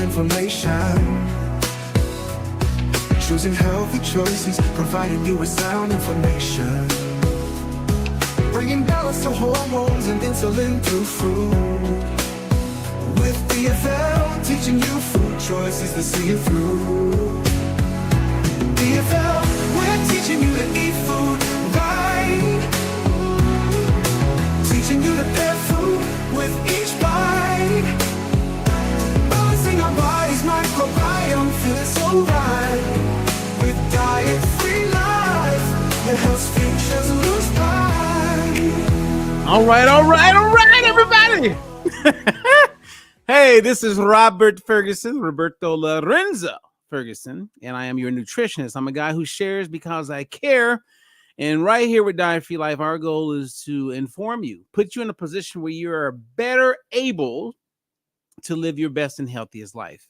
inflammation. Choosing healthy choices, providing you with sound information. Bringing balance to hormones and insulin through food. With DFL, teaching you food choices to see you through. DFL, we're teaching you to eat food right. Teaching you to pair food with each bite. Balancing our body's microbiome, feeling so right. With diet-free life, your health futures lose pride. All right, everybody. Hey, this is Robert Ferguson, Roberto Lorenzo Ferguson, and I am your nutritionist. I'm a guy who shares because I care. And right here with Diet Free Life, our goal is to inform you, put you in a position where you are better able to live your best and healthiest life.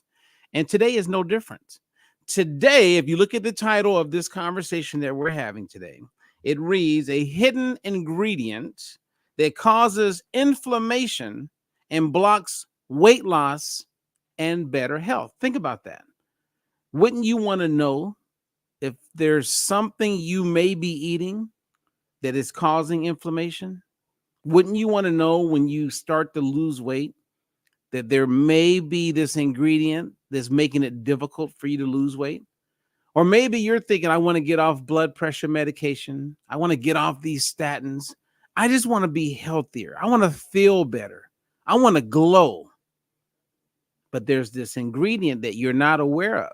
And today is no different. Today, if you look at the title of this conversation that we're having today, it reads a hidden ingredient that causes inflammation and blocks weight loss and better health. Think about that. Wouldn't you want to know if there's something you may be eating that is causing inflammation? Wouldn't you want to know when you start to lose weight that there may be this ingredient that's making it difficult for you to lose weight? Or maybe you're thinking, I want to get off blood pressure medication. I want to get off these statins. I just want to be healthier. I want to feel better. I want to glow. But there's this ingredient that you're not aware of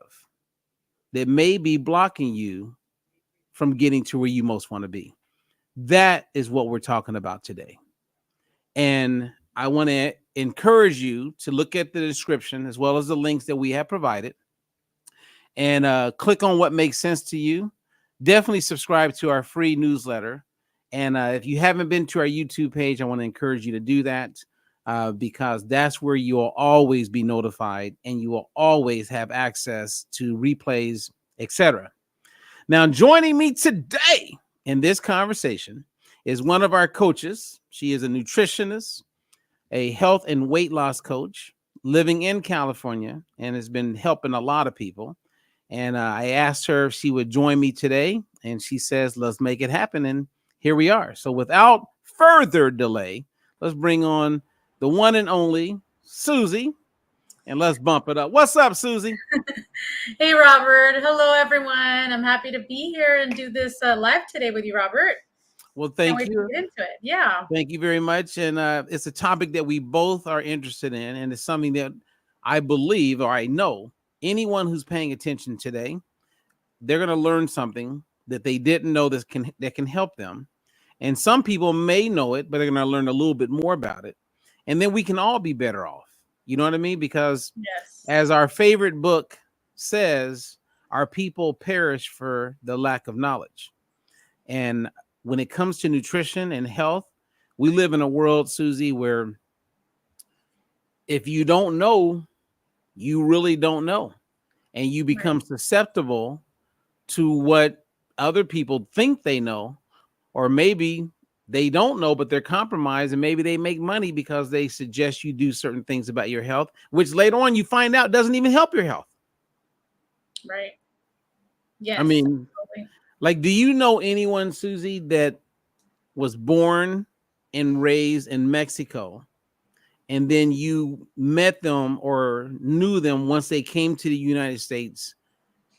that may be blocking you from getting to where you most want to be. That is what we're talking about today. And I want to encourage you to look at the description as well as the links that we have provided and click on what makes sense to you. Definitely subscribe to our free newsletter. And if you haven't been to our YouTube page, I want to encourage you to do that because that's where you will always be notified and you will always have access to replays, etc. Now, joining me today in this conversation is one of our coaches. She is a nutritionist, a health and weight loss coach living in California and has been helping a lot of people. And I asked her if she would join me today, and she says, let's make it happen. And here we are. So without further delay, let's bring on the one and only Susie, and let's bump it up. What's up, Susie? Hey, Robert. Hello, everyone. I'm happy to be here and do this live today with you, Robert. Well, thank you. To get into it. Yeah. Thank you very much. And it's a topic that we both are interested in, and it's something that I believe, or I know, anyone who's paying attention today, they're going to learn something that they didn't know that can help them. And some people may know it, but they're going to learn a little bit more about it. And then we can all be better off. You know what I mean? Because as our favorite book says, our people perish for the lack of knowledge. And when it comes to nutrition and health, we live in a world, Susie, where if you don't know, you really don't know. And you become susceptible to what other people think they know, or maybe they don't know, but they're compromised, and maybe they make money because they suggest you do certain things about your health, which later on you find out doesn't even help your health. Right. Yes. I mean, like, do you know anyone, Susie, that was born and raised in Mexico, and then you met them or knew them once they came to the United States?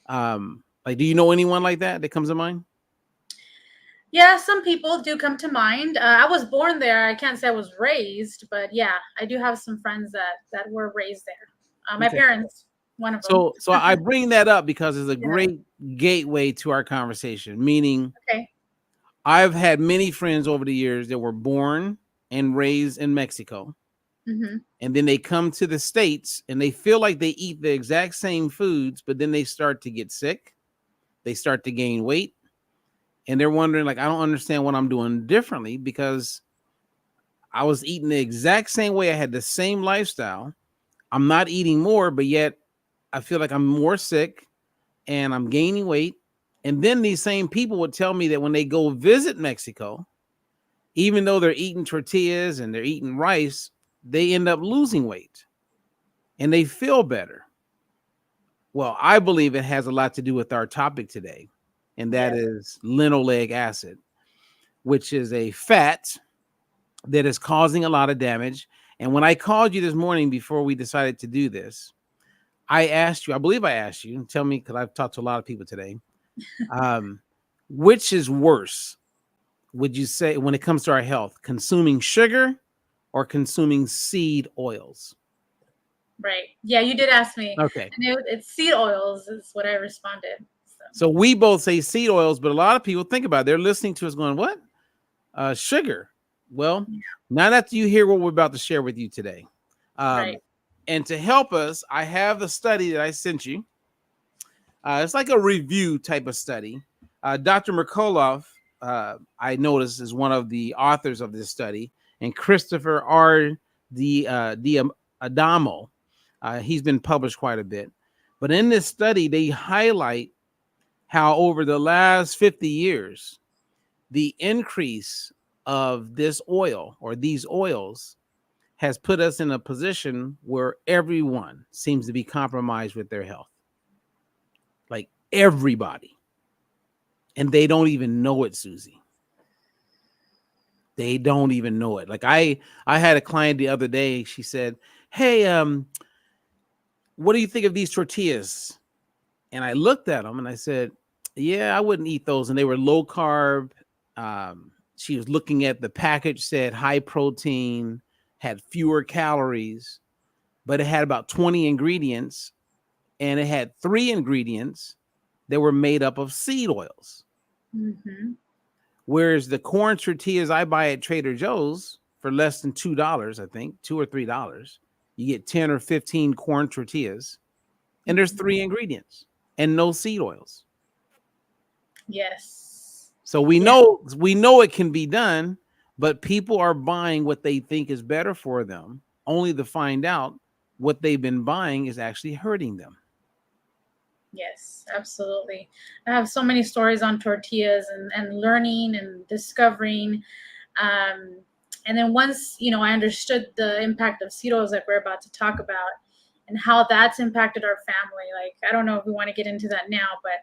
Like, do you know anyone like that comes to mind? Yeah, some people do come to mind. I was born there. I can't say I was raised, but yeah, I do have some friends that were raised there. My parents, one of them. So I bring that up because it's a great gateway to our conversation, meaning I've had many friends over the years that were born and raised in Mexico. Mm-hmm. And then they come to the States and they feel like they eat the exact same foods, but then they start to get sick. They start to gain weight. And they're wondering, like, I don't understand what I'm doing differently because I was eating the exact same way. I had the same lifestyle. I'm not eating more, but yet I feel like I'm more sick and I'm gaining weight. And then these same people would tell me that when they go visit Mexico, even though they're eating tortillas and they're eating rice, they end up losing weight and they feel better. Well, I believe it has a lot to do with our topic today, and that Yes. is linoleic acid, which is a fat that is causing a lot of damage. And when I called you this morning before we decided to do this, I asked you, I believe I asked you, tell me, because I've talked to a lot of people today, um, which is worse, would you say, when it comes to our health, consuming sugar or consuming seed oils? Right. Yeah, you did ask me. Okay. And it's seed oils is what I responded. So we both say seed oils, but a lot of people think about it. They're listening to us going, what? Sugar. Well, now that you hear what we're about to share with you today, Right. and to help us, I have the study that I sent you. It's like a review type of study. Dr. Merkoloff, I noticed, is one of the authors of this study, and Christopher R. Adamo. He's been published quite a bit. But in this study, they highlight how over the last 50 years, the increase of this oil or these oils has put us in a position where everyone seems to be compromised with their health. Like everybody. And they don't even know it, Susie. They don't even know it. Like I had a client the other day. She said, hey, what do you think of these tortillas? And I looked at them and I said, yeah, I wouldn't eat those. And they were low carb. She was looking at the package, said high protein, had fewer calories, but it had about 20 ingredients. And it had 3 ingredients that were made up of seed oils. Mm-hmm. Whereas the corn tortillas I buy at Trader Joe's for less than $2, I think, $2 or $3, you get 10 or 15 corn tortillas, and there's 3 ingredients and no seed oils. Yes. So we know it can be done, but people are buying what they think is better for them, only to find out what they've been buying is actually hurting them. Yes, absolutely. I have so many stories on tortillas and learning and discovering. And then once, I understood the impact of seed oils like we're about to talk about and how that's impacted our family. Like, I don't know if we want to get into that now, but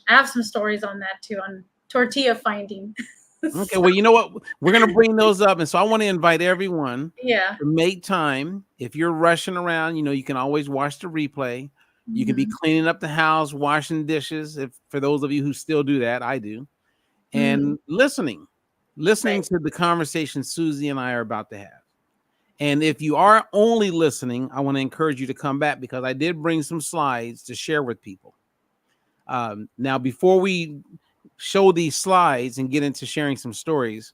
I have some stories on that too, on tortilla finding. Okay, well, you know what? We're going to bring those up. And so I want to invite everyone Yeah. to make time. If you're rushing around, you can always watch the replay. You can be cleaning up the house, washing dishes. If for those of you who still do that, I do. And listening Right. to the conversation Susie and I are about to have. And if you are only listening, I want to encourage you to come back because I did bring some slides to share with people. Now, before we show these slides and get into sharing some stories,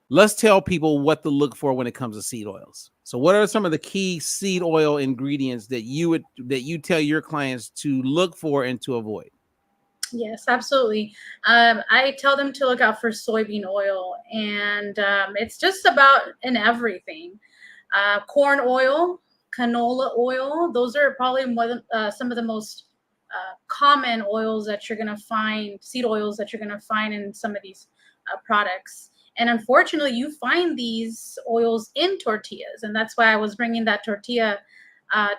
let's tell people what to look for when it comes to seed oils. So what are some of the key seed oil ingredients that you tell your clients to look for and to avoid? Yes, absolutely. I tell them to look out for soybean oil, and it's just about in everything. Corn oil, canola oil, those are probably some of the most common oils that you're going to find, seed oils that you're going to find in some of these products. And unfortunately, you find these oils in tortillas, and that's why I was bringing that tortilla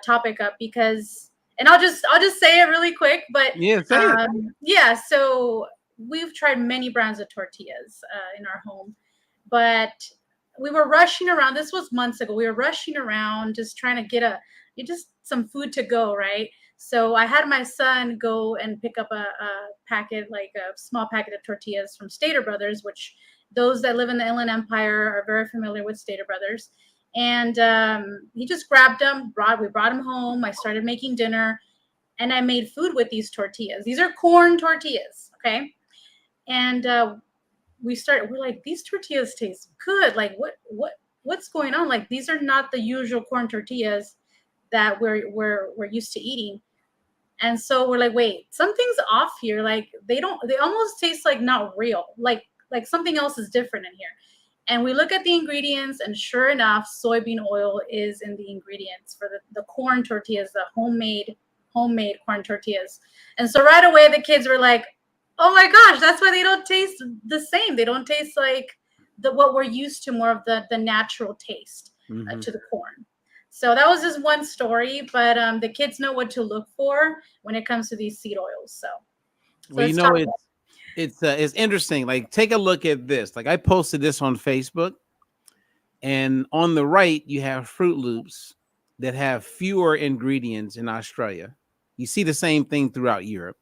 topic up because, and I'll just say it really quick, but Yeah, say it. yeah. So we've tried many brands of tortillas in our home, but we were rushing around. This was months ago. We were rushing around, just trying to get just some food to go, right? So I had my son go and pick up a packet, like a small packet of tortillas from Stater Brothers, which those that live in the Inland Empire are very familiar with Stater Brothers. And he just grabbed them, we brought them home. I started making dinner, and I made food with these tortillas. These are corn tortillas, okay? And we're like, these tortillas taste good. Like, what's going on? Like, these are not the usual corn tortillas that we're used to eating. And so we're like, wait, something's off here. Like, they almost taste like not real. Like something else is different in here. And we look at the ingredients, and sure enough, soybean oil is in the ingredients for the corn tortillas, the homemade corn tortillas. And so right away, the kids were like, oh my gosh, that's why they don't taste the same. They don't taste like what we're used to, more of the natural taste to the corn. So that was just one story, but the kids know what to look for when it comes to these seed oils. So Well, let's talk. it's interesting. Like, take a look at this. Like, I posted this on Facebook, and on the right you have Fruit Loops that have fewer ingredients in Australia. You see the same thing throughout Europe.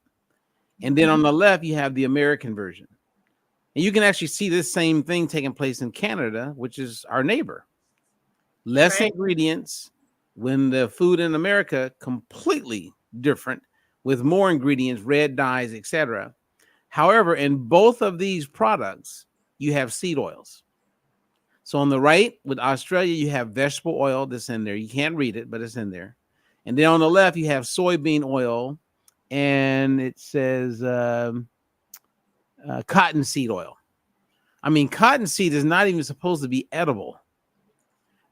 And then on the left, you have the American version. And you can actually see this same thing taking place in Canada, which is our neighbor. Less Right. ingredients, when the food in America completely different with more ingredients, red dyes, etc. However, in both of these products, you have seed oils. So on the right with Australia, you have vegetable oil that's in there. You can't read it, but it's in there. And then on the left, you have soybean oil, and it says cottonseed oil. I mean, cottonseed is not even supposed to be edible,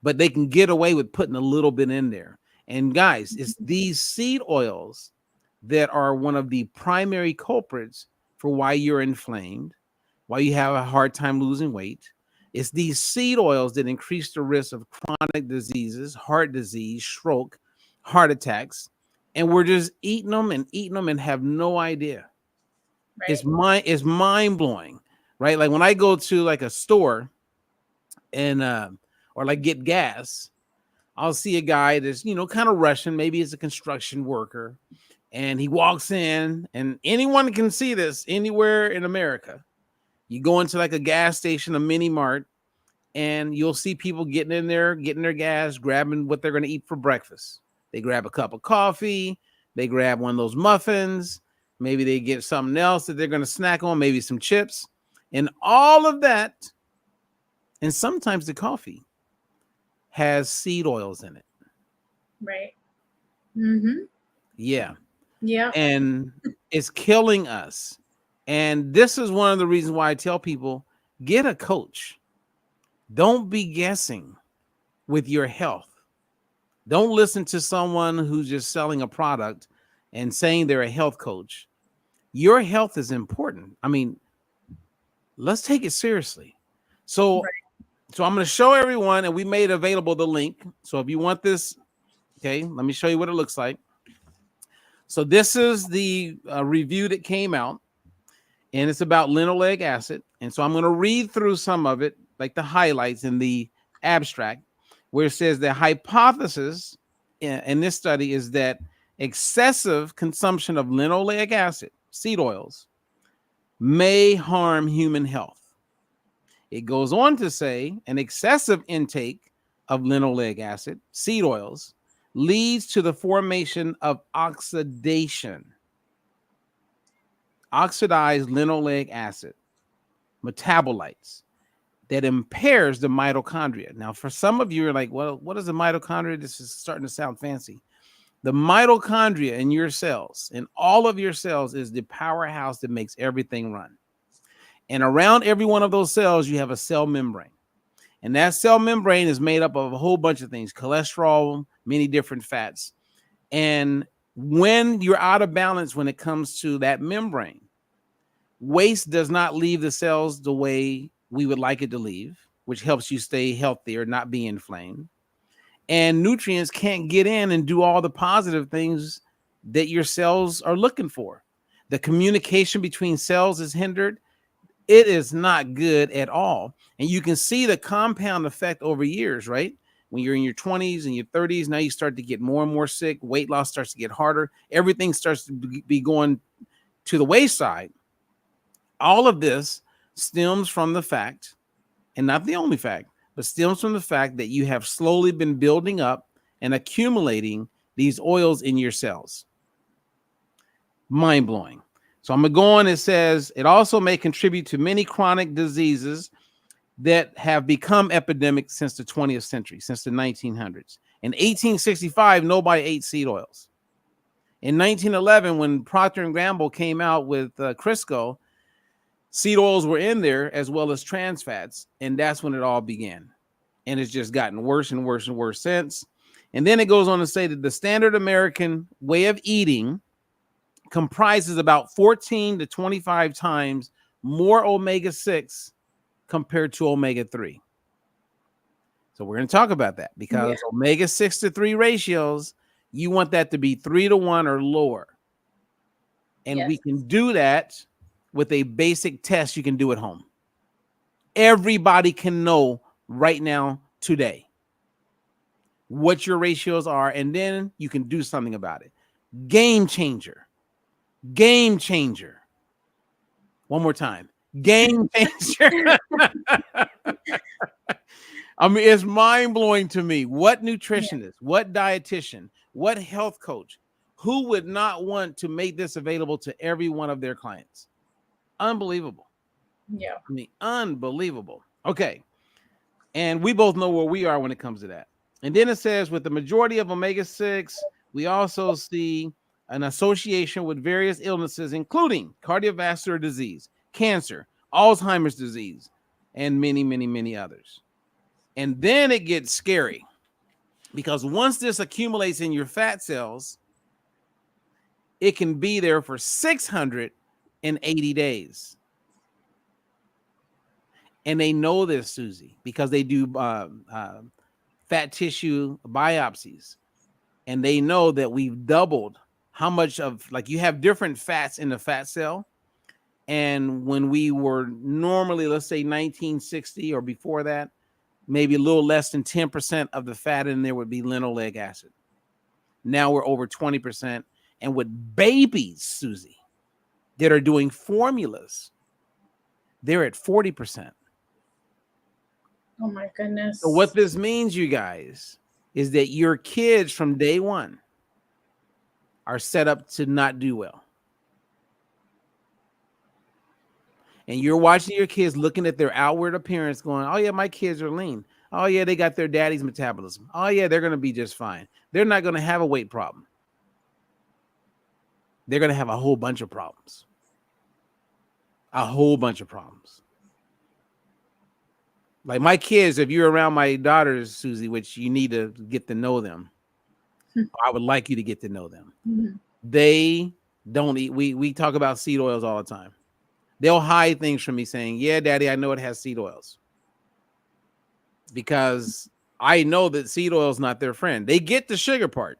but they can get away with putting a little bit in there. And guys, it's these seed oils that are one of the primary culprits for why you're inflamed, why you have a hard time losing weight. It's these seed oils that increase the risk of chronic diseases, heart disease, stroke, heart attacks. And we're just eating them and have no idea. Right. It's mind blowing, right? Like when I go to like a store and or like get gas, I'll see a guy that's kind of rushing. Maybe he's a construction worker, and he walks in, and anyone can see this anywhere in America. You go into like a gas station, a mini mart, and you'll see people getting in there, getting their gas, grabbing what they're going to eat for breakfast. They grab a cup of coffee, they grab one of those muffins, maybe they get something else that they're going to snack on, maybe some chips, and all of that. And sometimes the coffee has seed oils in it. Right. Mm-hmm. Yeah. Yeah. And it's killing us. And this is one of the reasons why I tell people, get a coach. Don't be guessing with your health. Don't listen to someone who's just selling a product and saying they're a health coach. Your health is important. I mean, let's take it seriously. So I'm going to show everyone, and we made available the link. So if you want this, okay, let me show you what it looks like. So this is the review that came out, and it's about linoleic acid. And so I'm going to read through some of it, like the highlights in the abstract, where it says the hypothesis in this study is that excessive consumption of linoleic acid, seed oils, may harm human health. It goes on to say an excessive intake of linoleic acid, seed oils, leads to the formation of oxidation. Oxidized linoleic acid metabolites that impairs the mitochondria. Now, for some of you are like, well, what is a mitochondria? This is starting to sound fancy. The mitochondria in your cells, in all of your cells, is the powerhouse that makes everything run. And around every one of those cells, you have a cell membrane. And that cell membrane is made up of a whole bunch of things, cholesterol, many different fats. And when you're out of balance when it comes to that membrane, waste does not leave the cells the way we would like it to leave, which helps you stay healthier, not be inflamed. And nutrients can't get in and do all the positive things that your cells are looking for. The communication between cells is hindered. It is not good at all. And you can see the compound effect over years, right? When you're in your 20s and your 30s, now you start to get more and more sick. Weight loss starts to get harder. Everything starts to be going to the wayside. All of this stems from the fact, and not the only fact, but stems from the fact that you have slowly been building up and accumulating these oils in your cells. Mind-blowing. So I'm going to go on. It says it also may contribute to many chronic diseases that have become epidemic since the 20th century, since the 1900s. In 1865, nobody ate seed oils. In 1911, when Procter & Gamble came out with Crisco, seed oils were in there as well as trans fats, and that's when it all began. And it's just gotten worse and worse and worse since. And then it goes on to say that the standard American way of eating comprises about 14 to 25 times more omega-6 compared to omega-3. So we're going to talk about that because omega-6 to 3 ratios, you want that to be 3 to 1 or lower. And we can do that with a basic test you can do at home. Everybody can know right now, today, what your ratios are, and then you can do something about it. Game changer. Game changer. One more time. Game changer. I mean, it's mind-blowing to me. What nutritionist, what dietitian, what health coach, who would not want to make this available to every one of their clients? Unbelievable. Yeah. I mean, unbelievable. Okay. And we both know where we are when it comes to that. And then it says with the majority of omega-6, we also see an association with various illnesses, including cardiovascular disease, cancer, Alzheimer's disease, and many, many, many others. And then it gets scary because once this accumulates in your fat cells, it can be there for 680 days. And they know this, Susie, because they do fat tissue biopsies. And they know that we've doubled how much of, like, you have different fats in the fat cell. And when we were normally, let's say 1960 or before that, maybe a little less than 10% of the fat in there would be linoleic acid. Now we're over 20%. And with babies, Susie, that are doing formulas, they're at 40%. Oh my goodness. So what this means, you guys, is that your kids from day one are set up to not do well. And you're watching your kids looking at their outward appearance going, oh, yeah, my kids are lean. Oh, yeah, they got their daddy's metabolism. Oh, yeah, they're going to be just fine. They're not going to have a weight problem. They're going to have a whole bunch of problems. A whole bunch of problems. Like my kids, if you're around my daughters, Susie, which you need to get to know them, I would like you to get to know them. Mm-hmm. They don't eat. We talk about seed oils all the time. They'll hide things from me saying, yeah, daddy, I know it has seed oils. Because I know that seed oil is not their friend. They get the sugar part.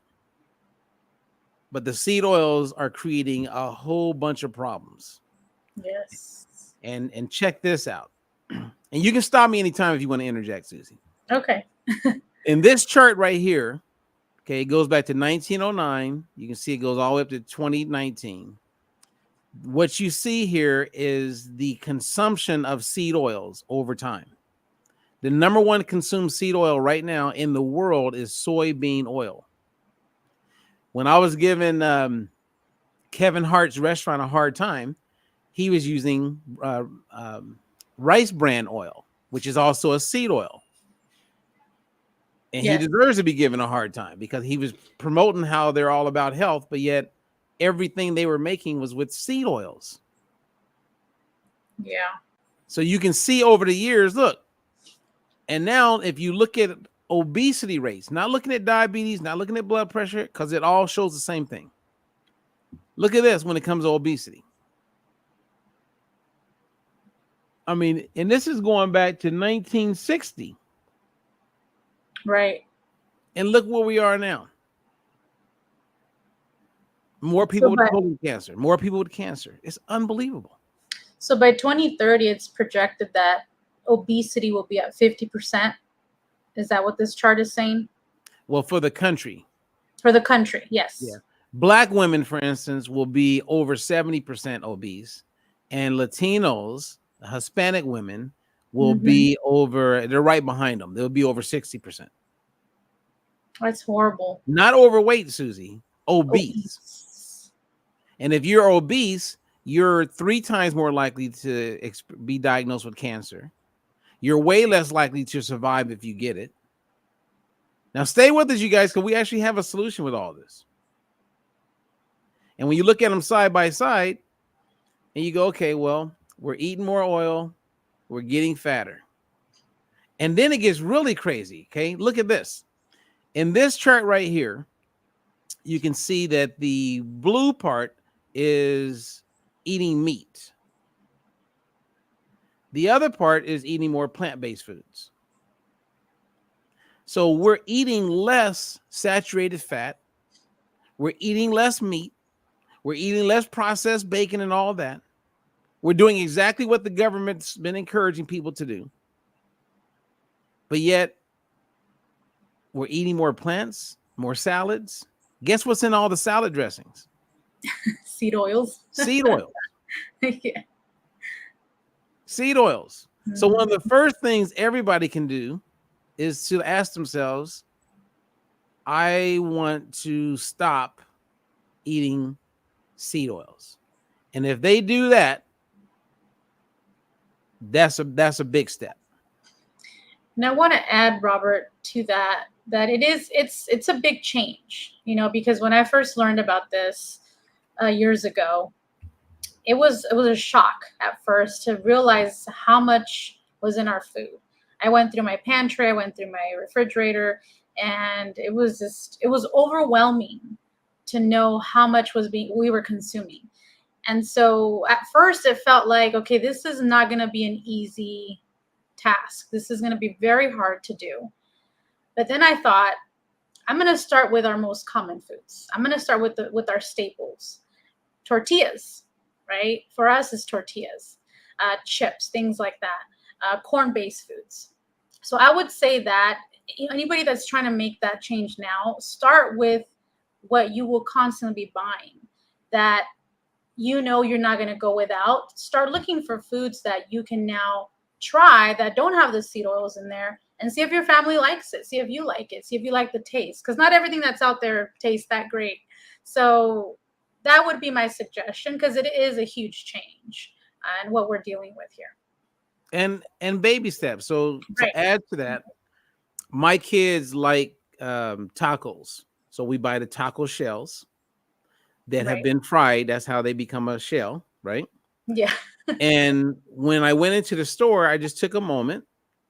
But the seed oils are creating a whole bunch of problems. Yes. And check this out. And you can stop me anytime if you want to interject, Susie. Okay. In this chart right here, okay, it goes back to 1909. You can see it goes all the way up to 2019. What you see here is the consumption of seed oils over time. The number one consumed seed oil right now in the world is soybean oil. When I was giving Kevin Hart's restaurant a hard time, he was using rice bran oil, which is also a seed oil. And he deserves to be given a hard time because he was promoting how they're all about health, but yet everything they were making was with seed oils. Yeah. So you can see over the years, look, and now if you look at obesity rates, not looking at diabetes, not looking at blood pressure, because it all shows the same thing. Look at this when it comes to obesity. I mean, and this is going back to 1960. Right. And look where we are now. More people with colon cancer, more people with cancer. It's unbelievable. So by 2030, it's projected that obesity will be at 50%. Is that what this chart is saying? Well, for the country. For the country, yes. Yeah. Black women, for instance, will be over 70% obese. And Latinos, Hispanic women, will be over, they're right behind them. They'll be over 60%. That's horrible. Not overweight, Susie. Obese. And if you're obese, you're 3 times more likely to be diagnosed with cancer. You're way less likely to survive if you get it. Now, stay with us, you guys, because we actually have a solution with all this. And when you look at them side by side, and you go, okay, well, we're eating more oil, we're getting fatter. And then it gets really crazy, okay? Look at this. In this chart right here, you can see that the blue part is eating meat. The other part is eating more plant-based foods. So we're eating less saturated fat. We're eating less meat. We're eating less processed bacon and all that. We're doing exactly what the government's been encouraging people to do. But yet, we're eating more plants, more salads. Guess what's in all the salad dressings? Seed oils. Seed oils. Yeah. Seed oils. So one of the first things everybody can do is to ask themselves, I want to stop eating seed oils. And if they do that, that's a big step. And I want to add, Robert, to that it's a big change, because when I first learned about this years ago, it was a shock at first to realize how much was in our food. I went through my pantry, I went through my refrigerator, and it was overwhelming to know how much we were consuming. And so at first it felt like, okay, this is not going to be an easy task. This is going to be very hard to do. But then I thought, I'm going to start with our most common foods. I'm going to start with our staples. Tortillas, right? For us, it's tortillas, chips, things like that, corn-based foods. So I would say that anybody that's trying to make that change now, start with what you will constantly be buying that you're not going to go without. Start looking for foods that you can now try that don't have the seed oils in there, and see if your family likes it. See if you like it. See if you like the taste, because not everything that's out there tastes that great. So that would be my suggestion, because it is a huge change and what we're dealing with here. And baby steps. So to add to that, my kids like tacos. So we buy the taco shells that have been fried. That's how they become a shell, right? Yeah. And when I went into the store, I just took a moment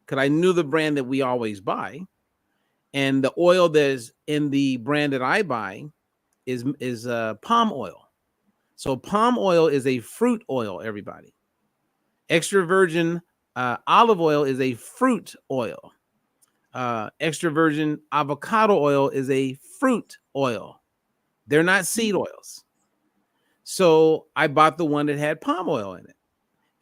because I knew the brand that we always buy. And the oil that's in the brand that I buy is palm oil. So palm oil is a fruit oil, everybody. Extra virgin olive oil is a fruit oil. Extra virgin avocado oil is a fruit oil. They're not seed oils. So I bought the one that had palm oil in it.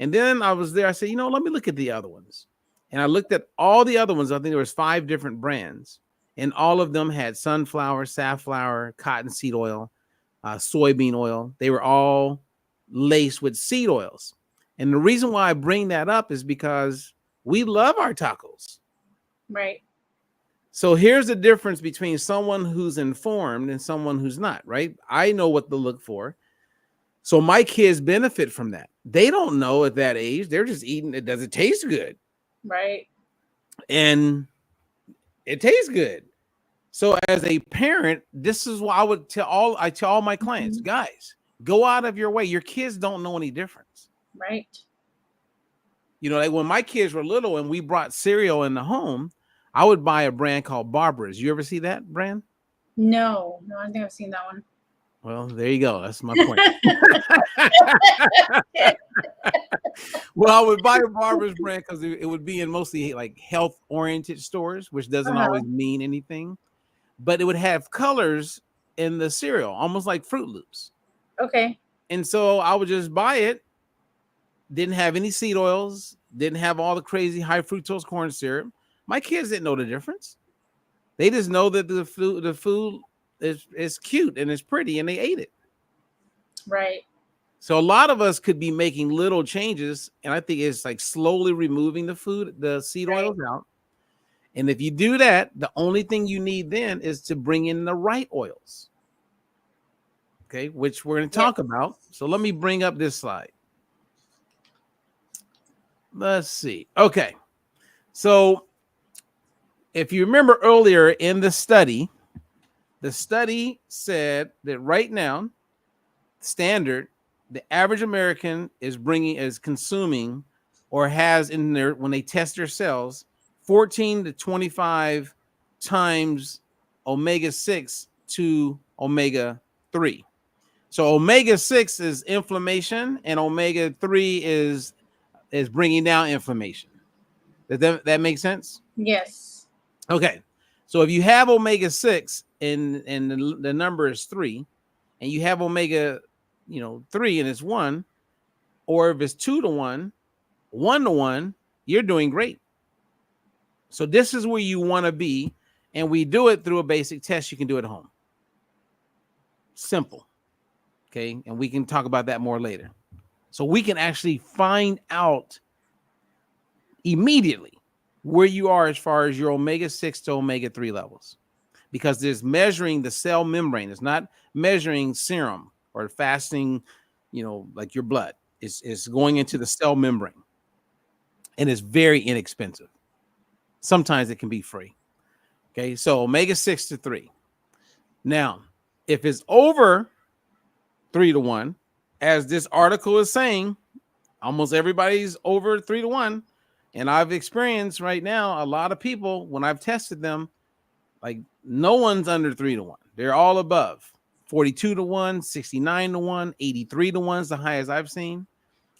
And then I was there. I said, let me look at the other ones. And I looked at all the other ones. I think there was 5 different brands. And all of them had sunflower, safflower, cottonseed oil, soybean oil. They were all laced with seed oils. And the reason why I bring that up is because we love our tacos. Right. So here's the difference between someone who's informed and someone who's not, right? I know what to look for. So my kids benefit from that. They don't know at that age. They're just eating it. Does it taste good? Right. And it tastes good. So as a parent, this is what I tell all my clients, guys, go out of your way. Your kids don't know any difference. Right. Like when my kids were little and we brought cereal in the home, I would buy a brand called Barbara's. You ever see that brand? No, I don't think I've seen that one. Well, there you go. That's my point. Well, I would buy a Barbara's brand because it would be in mostly like health-oriented stores, which doesn't always mean anything. But it would have colors in the cereal, almost like Fruit Loops. Okay. And so I would just buy it. Didn't have any seed oils. Didn't have all the crazy high fructose corn syrup. My kids didn't know the difference. They just know that the food is cute and it's pretty, and they ate it. Right. So a lot of us could be making little changes, and I think it's like slowly removing the seed oils out. And if you do that, the only thing you need then is to bring in the right oils. Okay, which we're going to talk about. So let me bring up this slide. Let's see. Okay. So if you remember earlier in the study said that right now, standard, the average American is consuming or has in there, when they test their cells, 14 to 25 times omega-6 to omega-3. So omega-6 is inflammation and omega-3 is bringing down inflammation. Does that make sense? Yes. Okay. So if you have omega-6 and the number is 3, and you have omega, 3 and it's 1, or if it's 2 to 1, 1 to 1, you're doing great. So this is where you want to be, and we do it through a basic test you can do at home. Simple. Okay, and we can talk about that more later. So we can actually find out immediately where you are as far as your omega-6 to omega-3 levels, because there's measuring the cell membrane. It's not measuring serum or fasting, like your blood. It's going into the cell membrane, and it's very inexpensive. Sometimes it can be free. Okay, so omega-6 to 3. Now, if it's over 3 to 1, as this article is saying, almost everybody's over 3 to 1. And I've experienced right now a lot of people, when I've tested them, like no one's under 3 to 1. They're all above 42 to 1, 69 to 1, 83 to 1 is the highest I've seen.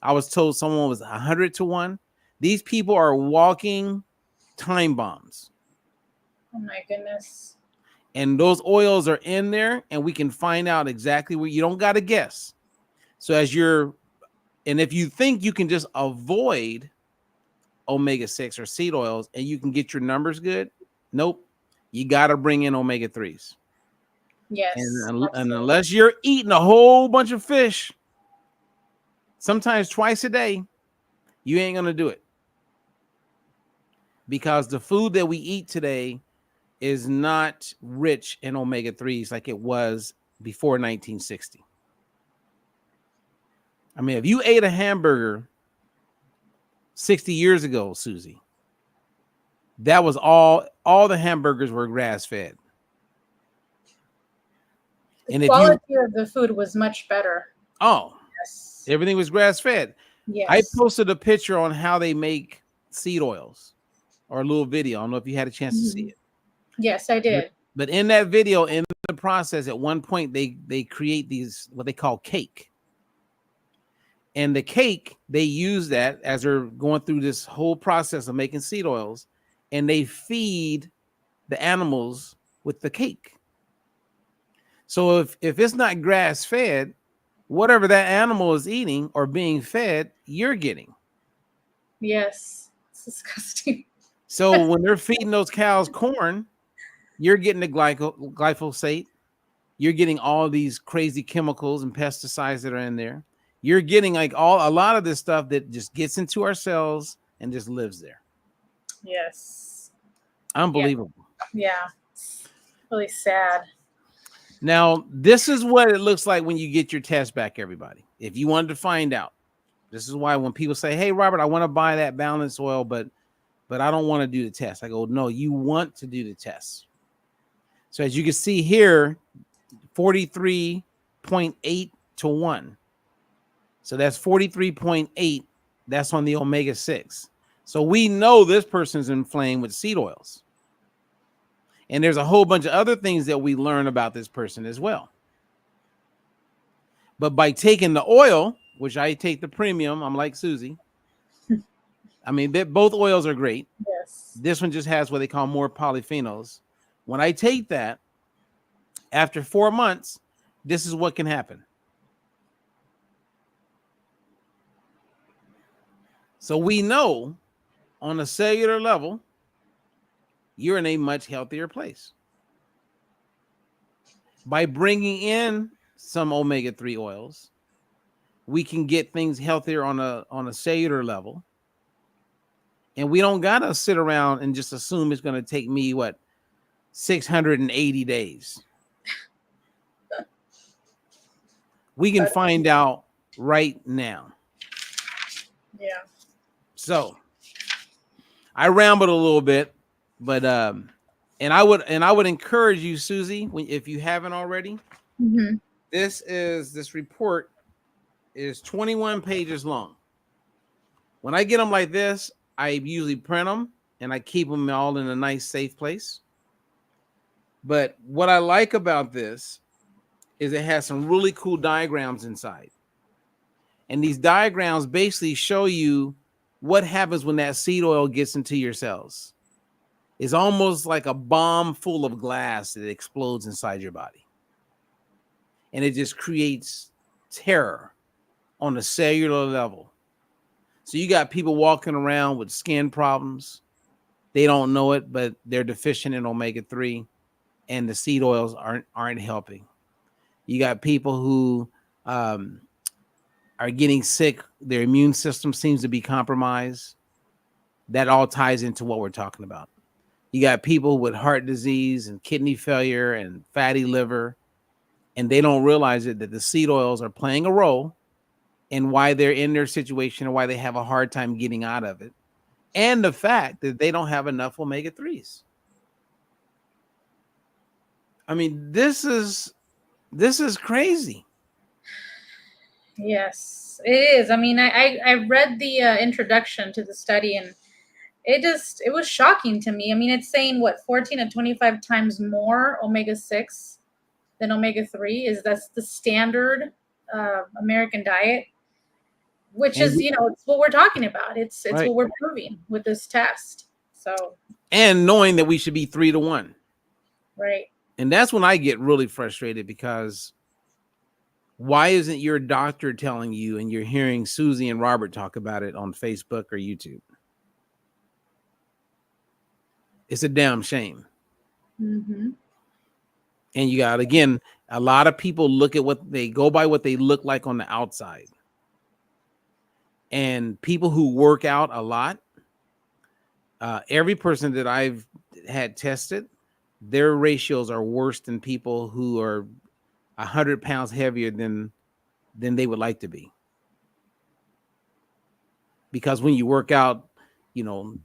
I was told someone was 100 to 1. These people are walking time bombs. Oh my goodness. And those oils are in there, and we can find out exactly where. You don't got to guess. So and if you think you can just avoid omega-6 or seed oils and you can get your numbers good, nope. You got to bring in omega-3s. Yes. And unless you're eating a whole bunch of fish, sometimes twice a day, you ain't going to do it. Because the food that we eat today is not rich in omega-3s like it was before 1960. I mean, if you ate a hamburger 60 years ago, Susie, that was all the hamburgers were grass-fed. The quality of the food was much better. Oh, yes. Everything was grass-fed. Yes. I posted a picture on how they make seed oils, or a little video. I don't know if you had a chance to see it. Yes, I did. But in that video, in the process, at one point, they create these, what they call cake. And the cake, they use that as they're going through this whole process of making seed oils, and they feed the animals with the cake. So if it's not grass-fed, whatever that animal is eating or being fed, you're getting. Yes, it's disgusting. So when they're feeding those cows corn, you're getting the glyphosate. You're getting all these crazy chemicals and pesticides that are in there. You're getting like a lot of this stuff that just gets into our cells and just lives there. Yes. Unbelievable. Yeah. It's really sad. Now, this is what it looks like when you get your test back, everybody. If you wanted to find out, this is why when people say, hey, Robert, I want to buy that balance oil, but I don't want to do the test. I go, no, you want to do the test. So as you can see here, 43.8 to 1. So that's 43.8. That's on the omega-6. So we know this person's inflamed with seed oils. And there's a whole bunch of other things that we learn about this person as well. But by taking the oil, which I take the premium, I'm like Susie. I mean, both oils are great. Yes. This one just has what they call more polyphenols. When I take that, after 4 months, this is what can happen. So we know on a cellular level, you're in a much healthier place. By bringing in some omega-3 oils, we can get things healthier on a cellular level. And we don't got to sit around and just assume it's going to take me, 680 days. We can find out right now. Yeah. So I rambled a little bit, but and I would encourage you, Susie, if you haven't already. Mm-hmm. This report is 21 pages long. When I get them like this, I usually print them and I keep them all in a nice, safe place. But what I like about this is it has some really cool diagrams inside. And these diagrams basically show you what happens when that seed oil gets into your cells. is almost like a bomb full of glass that explodes inside your body. And it just creates terror on a cellular level. So you got people walking around with skin problems. They don't know it, but they're deficient in omega-3, and the seed oils aren't helping. You got people who are getting sick. Their immune system seems to be compromised. That all ties into what we're talking about. You got people with heart disease and kidney failure and fatty liver, and they don't realize it, that the seed oils are playing a role in why they're in their situation and why they have a hard time getting out of it. And the fact that they don't have enough omega-3s. I mean, this is crazy. Yes, it is. I mean, I read the introduction to the study, and it was shocking to me. I mean, it's saying what 14 to 25 times more omega-6 than omega-3 that's the standard American diet, which is, it's what we're talking about. It's right. What we're proving with this test. So, and knowing that we should be 3 to 1. Right. And that's when I get really frustrated, because why isn't your doctor telling you, and you're hearing Susie and Robert talk about it on Facebook or YouTube? It's a damn shame. Mm-hmm. And you got, again, a lot of people look at what they go by, what they look like on the outside. And people who work out a lot, every person that I've had tested, their ratios are worse than people who are 100 pounds heavier than they would like to be. Because when you work out,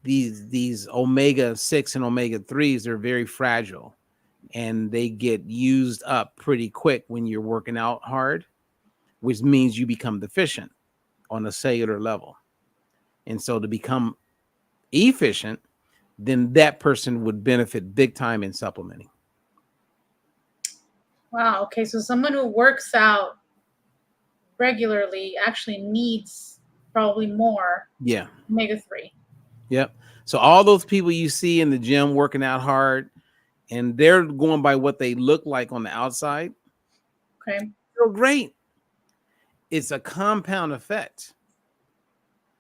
these omega-6 and omega-3s are very fragile, and they get used up pretty quick when you're working out hard, which means you become deficient on a cellular level. And so to become efficient, then that person would benefit big time in supplementing. Wow. Okay. So someone who works out regularly actually needs probably more omega-3. Yep. So all those people you see in the gym working out hard, and they're going by what they look like on the outside. Okay. They're great. It's a compound effect.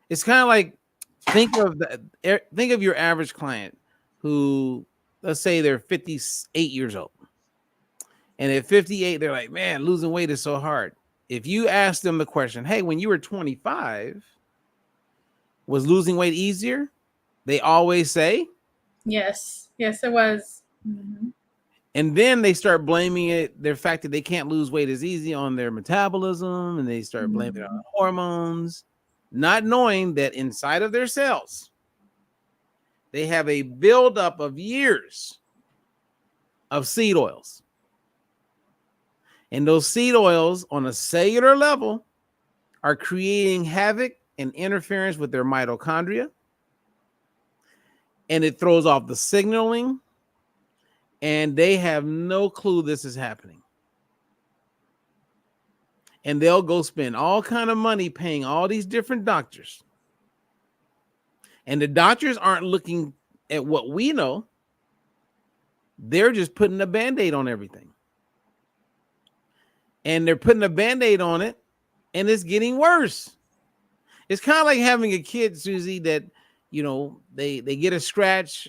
It's kind of like, think of your average client who, let's say they're 58 years old. And at 58, they're like, man, losing weight is so hard. If you ask them the question, hey, when you were 25, was losing weight easier? They always say, yes, it was. Mm-hmm. And then they start blaming their fact that they can't lose weight as easy on their metabolism, and they start blaming it on hormones, not knowing that inside of their cells, they have a buildup of years of seed oils. And those seed oils on a cellular level are creating havoc and interference with their mitochondria. And it throws off the signaling, and they have no clue this is happening. And they'll go spend all kind of money paying all these different doctors. And the doctors aren't looking at what we know. They're just putting a Band-Aid on everything. And they're putting a Band-Aid on it, and it's getting worse. It's kind of like having a kid, Susie, that, they get a scratch,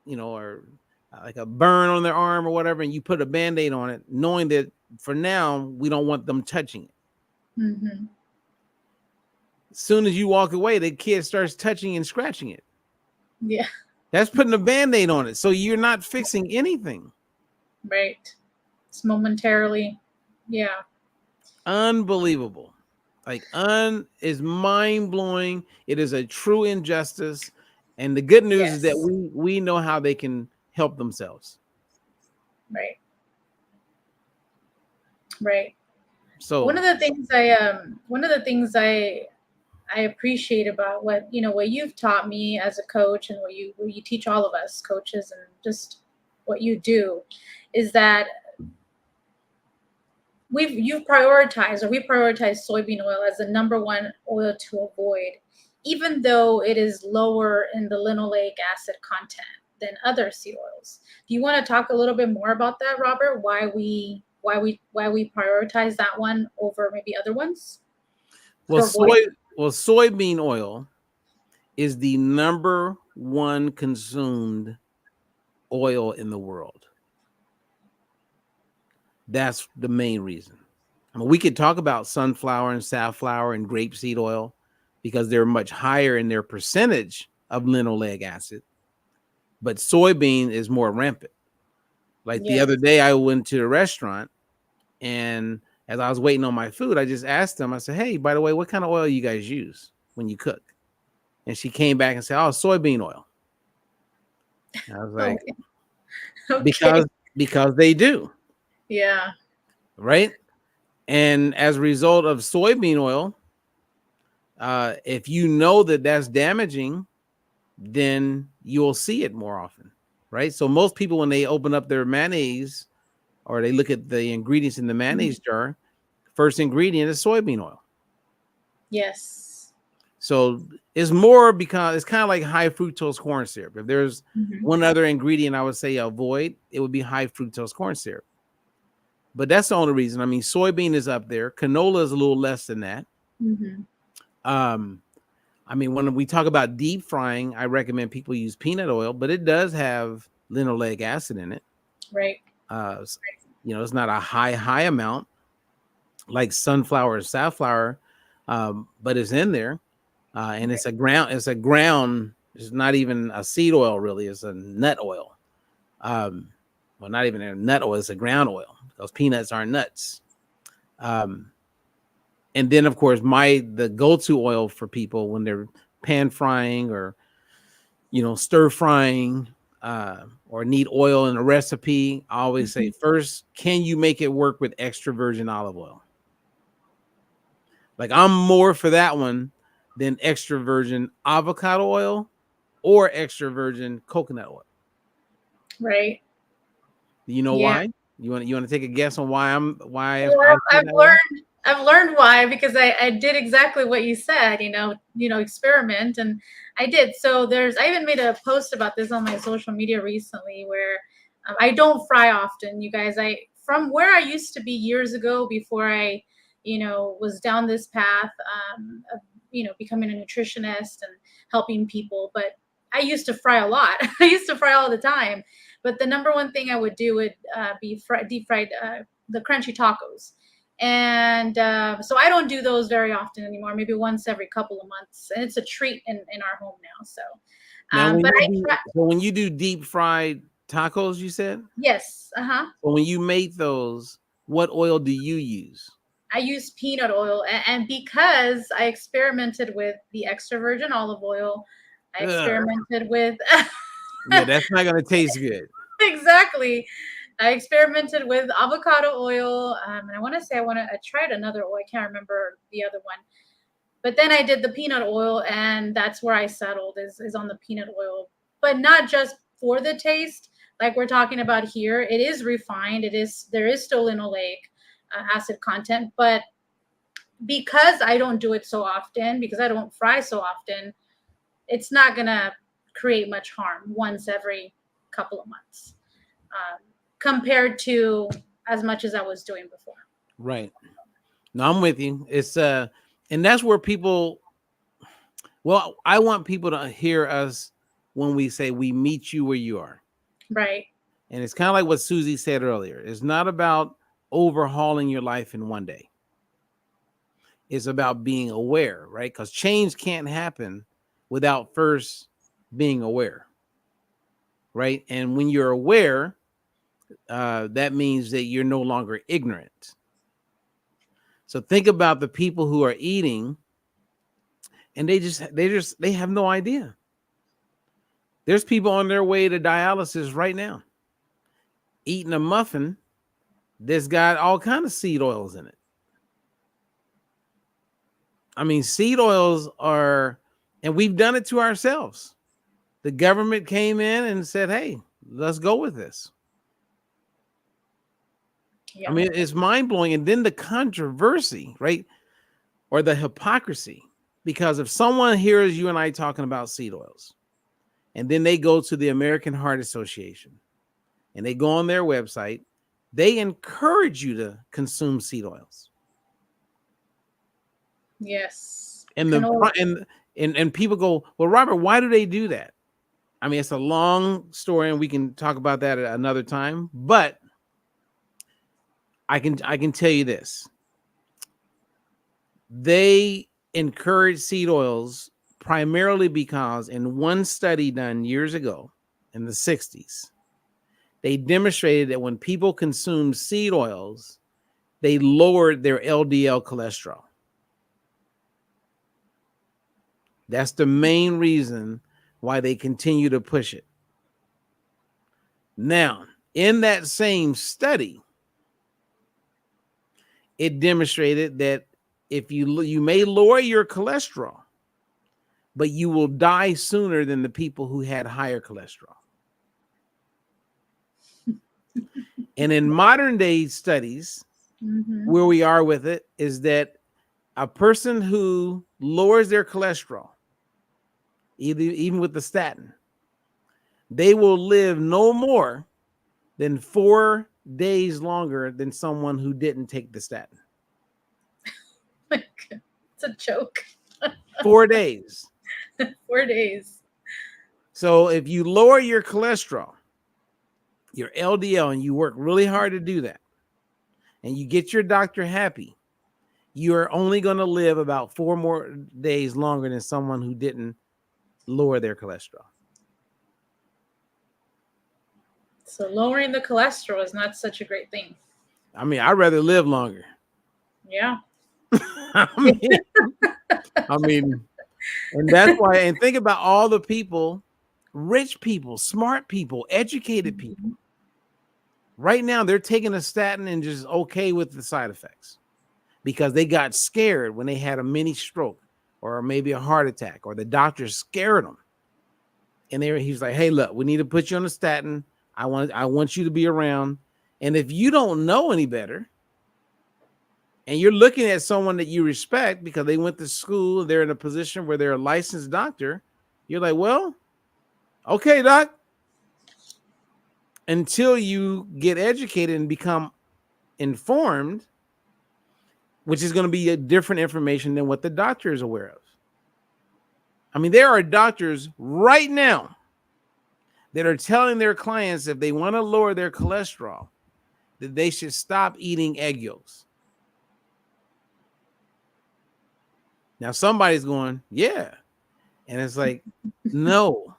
or like a burn on their arm or whatever, and you put a Band-Aid on it, knowing that for now, we don't want them touching it. Mm-hmm. As soon as you walk away, the kid starts touching and scratching it. Yeah. That's putting a Band-Aid on it. So you're not fixing anything. Right. It's momentarily. Yeah. Unbelievable. Is mind-blowing. It is a true injustice. And the good news is that we know how they can help themselves. Right. Right. So one of the things I appreciate about what you've taught me as a coach, and what you teach all of us coaches, and just what you do, is that we prioritize soybean oil as the number one oil to avoid, even though it is lower in the linoleic acid content. than other seed oils. Do you want to talk a little bit more about that, Robert? Why we prioritize that one over maybe other ones? Well, To avoid. soybean oil is the number one consumed oil in the world. That's the main reason. I mean, we could talk about sunflower and safflower and grapeseed oil because they're much higher in their percentage of linoleic acid, but soybean is more rampant. Like the Yes. other day, I went to a restaurant, and as I was waiting on my food, I just asked them, I said, hey, by the way, what kind of oil you guys use when you cook? And she came back and said, oh, soybean oil. And I was like, Okay. because they do, Yeah. right? And as a result of soybean oil, if you know that that's damaging, then you'll see it more often, right? So most people, when they open up their mayonnaise or they look at the ingredients in the mayonnaise jar, first ingredient is soybean oil. Yes. So it's more because it's kind of like high fructose corn syrup. If there's Mhm. one other ingredient I would say avoid, it would be high fructose corn syrup. But that's the only reason. I mean, soybean is up there. Canola is a little less than that. Mhm. I mean, when we talk about deep frying, I recommend people use peanut oil, but it does have linoleic acid in it. Right. It's not a high amount like sunflower or safflower, but it's in there. And it's a ground. It's not even a seed oil, really. It's a nut oil. Well, not even a nut oil. It's a ground oil. Those peanuts aren't nuts. And then, of course, the go-to oil for people when they're pan frying or, stir frying or need oil in a recipe, I always say first, can you make it work with extra virgin olive oil? Like I'm more for that one than extra virgin avocado oil or extra virgin coconut oil. Right. Do you know why? You want to take a guess on why Well, I've learned why, because I did exactly what you said, experiment, and I did. So I even made a post about this on my social media recently where I don't fry often, you guys. From where I used to be years ago before I, was down this path of, becoming a nutritionist and helping people, but I used to fry a lot. I used to fry all the time. But the number one thing I would do would be deep fried the crunchy tacos. And so I don't do those very often anymore, maybe once every couple of months. And it's a treat in our home now. So, when you do deep fried tacos, you said? Yes. Well, when you make those, what oil do you use? I use peanut oil. And because I experimented with the extra virgin olive oil, I experimented with. Yeah, that's not going to taste good. Exactly. I experimented with avocado oil. And I want to say I tried another oil. I can't remember the other one. But then I did the peanut oil, and that's where I settled is on the peanut oil. But not just for the taste, like we're talking about here. It is refined. There is still linoleic acid content, but because I don't do it so often, because I don't fry so often, it's not gonna create much harm once every couple of months, compared to as much as I was doing before. Right. No, I'm with you. It's and that's where I want people to hear us when we say we meet you where you are. Right. And it's kind of like what Susie said earlier. It's not about overhauling your life in one day. It's about being aware, right? Because change can't happen without first being aware, right? And when you're aware, that means that you're no longer ignorant. So think about the people who are eating and they have no idea. There's people on their way to dialysis right now eating a muffin that's got all kinds of seed oils in it. I mean, seed oils and we've done it to ourselves. The government came in and said, hey, let's go with this. Yeah. I mean, it's mind-blowing. And then the controversy, right? Or the hypocrisy. Because if someone hears you and I talking about seed oils, And then they go to the American Heart Association and they go on their website. They encourage you to consume seed oils. Yes. And Canola. and people go, well, Robert, why do they do that? I mean, it's a long story, and we can talk about that at another time. But I can tell you this: they encourage seed oils primarily because in one study done years ago in the 60s, they demonstrated that when people consume seed oils, they lowered their LDL cholesterol. That's the main reason why they continue to push it. Now, in that same study, it demonstrated that if you may lower your cholesterol, but you will die sooner than the people who had higher cholesterol. And in modern day studies, where we are with it is that a person who lowers their cholesterol, even with the statin, they will live no more than 4 days longer than someone who didn't take the statin. It's a joke. 4 days. 4 days. So if you lower your cholesterol, your LDL, and you work really hard to do that, and you get your doctor happy, you're only going to live about 4 more days longer than someone who didn't lower their cholesterol. So lowering the cholesterol is not such a great thing. I mean, I'd rather live longer. Yeah. I mean, and that's why, and think about all the people, rich people, smart people, educated people. Right now, they're taking a statin and just okay with the side effects because they got scared when they had a mini stroke or maybe a heart attack, or the doctor scared them. And he's like, hey, look, we need to put you on a statin. I want you to be around. And if you don't know any better, and you're looking at someone that you respect because they went to school, they're in a position where they're a licensed doctor, you're like, well, okay, doc. Until you get educated and become informed, which is going to be a different information than what the doctor is aware of. I mean, there are doctors right now that are telling their clients if they want to lower their cholesterol, that they should stop eating egg yolks. Now, somebody's going, yeah. And it's like, no.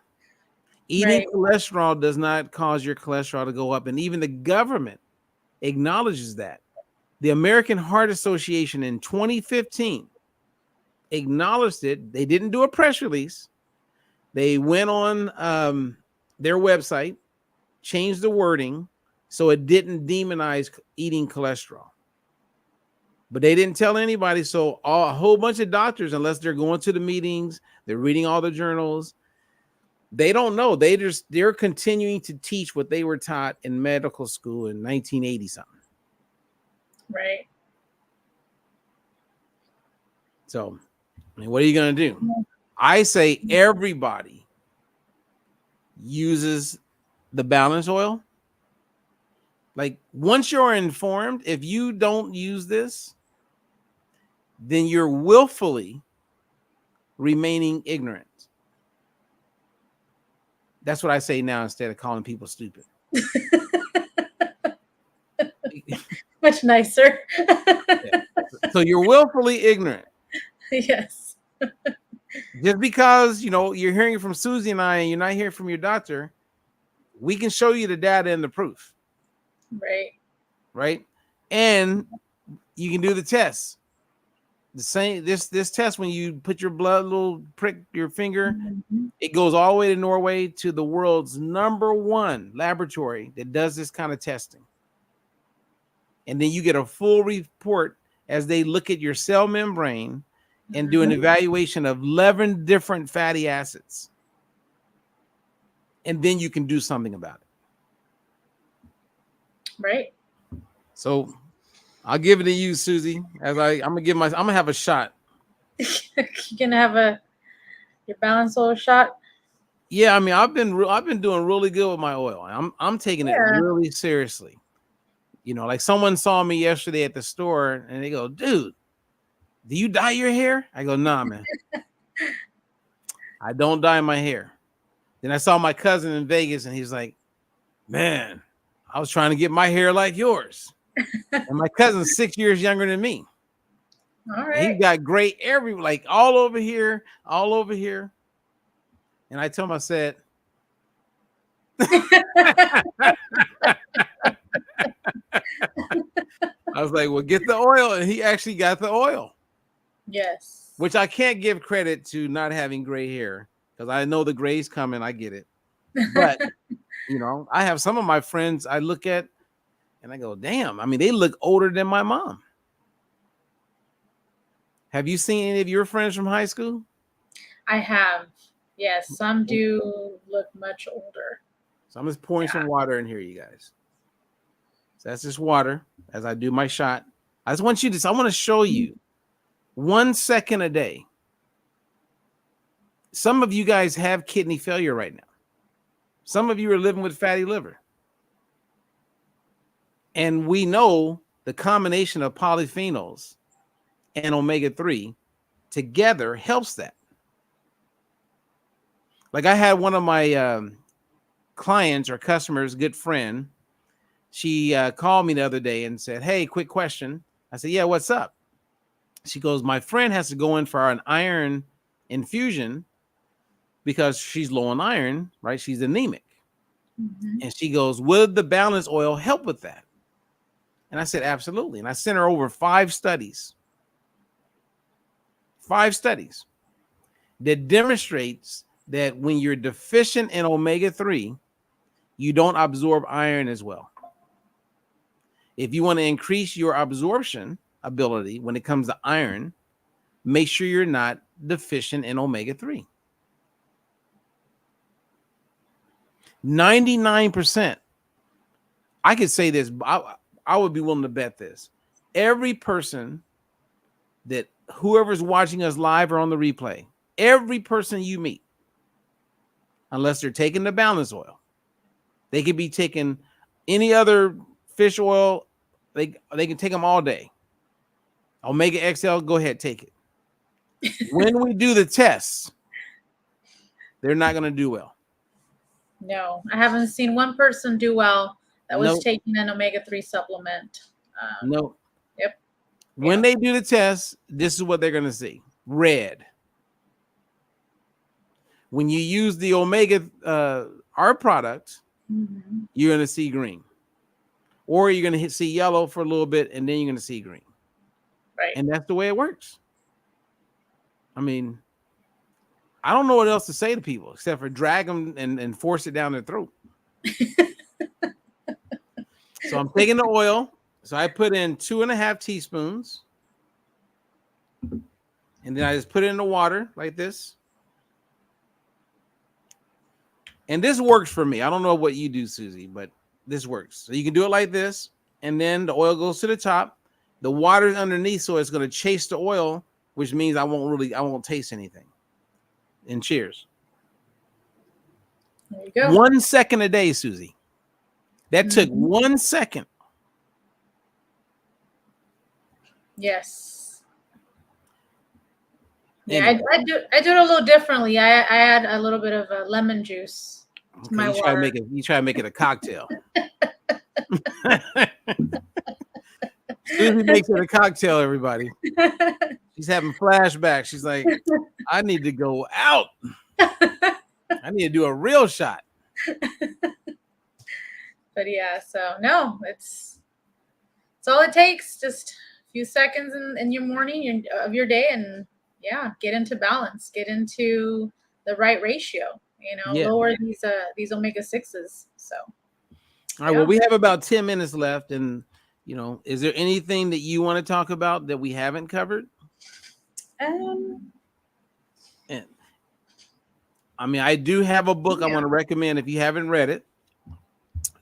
Eating cholesterol does not cause your cholesterol to go up. And even the government acknowledges that. The American Heart Association in 2015 acknowledged it. They didn't do a press release. They went on their website, changed the wording so it didn't demonize eating cholesterol. But they didn't tell anybody. So a whole bunch of doctors, unless they're going to the meetings, they're reading all the journals, they don't know. They're continuing to teach what they were taught in medical school in 1980 something. Right. So, I mean, what are you going to do? I say everybody uses the balance oil. Like, once you're informed, if you don't use this, then you're willfully remaining ignorant. That's what I say now instead of calling people stupid. Much nicer. Yeah. So you're willfully ignorant. Yes. Just because, you're hearing from Susie and I and you're not hearing from your doctor, we can show you the data and the proof. Right. Right. And you can do the test. The same, this test, when you put your little prick your finger, it goes all the way to Norway to the world's #1 laboratory that does this kind of testing. And then you get a full report as they look at your cell membrane and do an evaluation of 11 different fatty acids. And then you can do something about it. Right. So I'll give it to you, Susie. I'm gonna have a shot. You're gonna have your balance oil shot. Yeah, I mean, I've been doing really good with my oil. I'm taking it Yeah. really seriously. You know, like someone saw me yesterday at the store and they go, "Dude, do you dye your hair?" I go, "Nah, man. I don't dye my hair." Then I saw my cousin in Vegas and he's like, "Man, I was trying to get my hair like yours." And my cousin's 6 years younger than me. All And he right. got gray every like all over here, all over here. And I told him, I said, I was like, well, get the oil. And he actually got the oil, Yes. which I can't give credit to not having gray hair because I know the gray's coming. I get it. But, you know, I have some of my friends I look at and I go, damn, I mean, they look older than my mom. Have you seen any of your friends from high school? I have. Yes, some do look much older. So I'm just pouring some water in here, you guys. So that's just water as I do my shot. I just want you to, I want to show you 1 second a day. Some of you guys have kidney failure right now. Some of you are living with fatty liver. And we know the combination of polyphenols and omega-3 together helps that. Like I had one of my clients or customers, good friend, she called me the other day and said, hey, quick question. I said, yeah, what's up? She goes, my friend has to go in for an iron infusion because she's low on iron, right? She's anemic. Mm-hmm. And she goes, would the balance oil help with that? And I said, absolutely. And I sent her over 5 studies. 5 studies that demonstrates that when you're deficient in omega-3, you don't absorb iron as well. If you want to increase your absorption ability when it comes to iron, make sure you're not deficient in omega-3. 99%. I could say this, I would be willing to bet this. Every person that whoever's watching us live or on the replay, every person you meet, unless they're taking the balance oil, they could be taking any other fish oil. They can take them all day. Omega XL, go ahead, take it. When we do the tests, they're not going to do well. No, I haven't seen one person do well that was Nope. taking an omega-3 supplement. No. Yep. When they do the test, this is what they're going to see. Red. When you use the omega, our product, Mm-hmm. you're going to see green. Or you're going to see yellow for a little bit, and then you're going to see green. Right. And that's the way it works. I mean, I don't know what else to say to people except for drag them and force it down their throat. So I'm taking the oil. So I put in 2.5 teaspoons. And then I just put it in the water like this. And this works for me. I don't know what you do, Susie, but this works. So you can do it like this. And then the oil goes to the top. The water's underneath, so it's going to chase the oil, which means I won't taste anything. And cheers. There you go. 1 second a day, Susie. That took 1 second. Yes. Yeah, Anyway. I do it a little differently. I add a little bit of lemon juice to my you water. try to make it a cocktail. Susie makes it a cocktail, everybody. She's having flashbacks. She's like, I need to go out. I need to do a real shot. But yeah, so no, it's all it takes. Just a few seconds in your morning of your day, and yeah, get into balance, get into the right ratio. Lower these omega-6s. So all right, well, we have about 10 minutes left, and is there anything that you want to talk about that we haven't covered? And I mean, I do have a book I want to recommend if you haven't read it.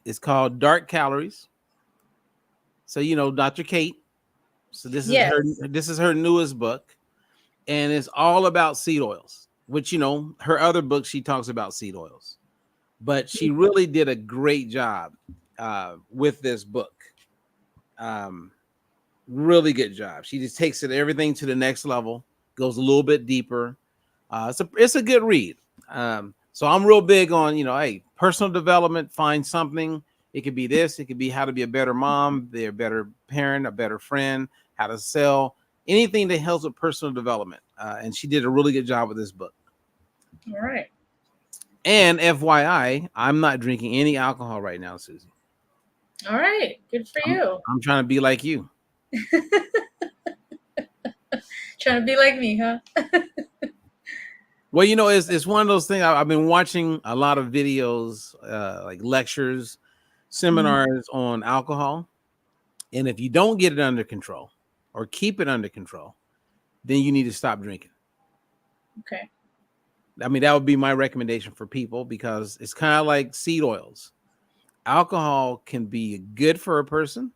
It's called Dark Calories. So Dr. Kate. So this is her newest book, and it's all about seed oils. which, her other book, she talks about seed oils, but she really did a great job with this book. Really good job. She just takes everything to the next level, goes a little bit deeper. It's a good read. So I'm real big on, hey, personal development, find something. It could be this, it could be how to be a better mom, be a better parent, a better friend, how to sell, anything that helps with personal development. And she did a really good job with this book. All right. And FYI, I'm not drinking any alcohol right now, Susie. All right. Good for you. I'm trying to be like you. Trying to be like me, huh? Well, it's one of those things. I've been watching a lot of videos, like lectures, seminars on alcohol. And if you don't get it under control or keep it under control, then you need to stop drinking. Okay. I mean, that would be my recommendation for people, because it's kind of like seed oils. Alcohol can be good for a person,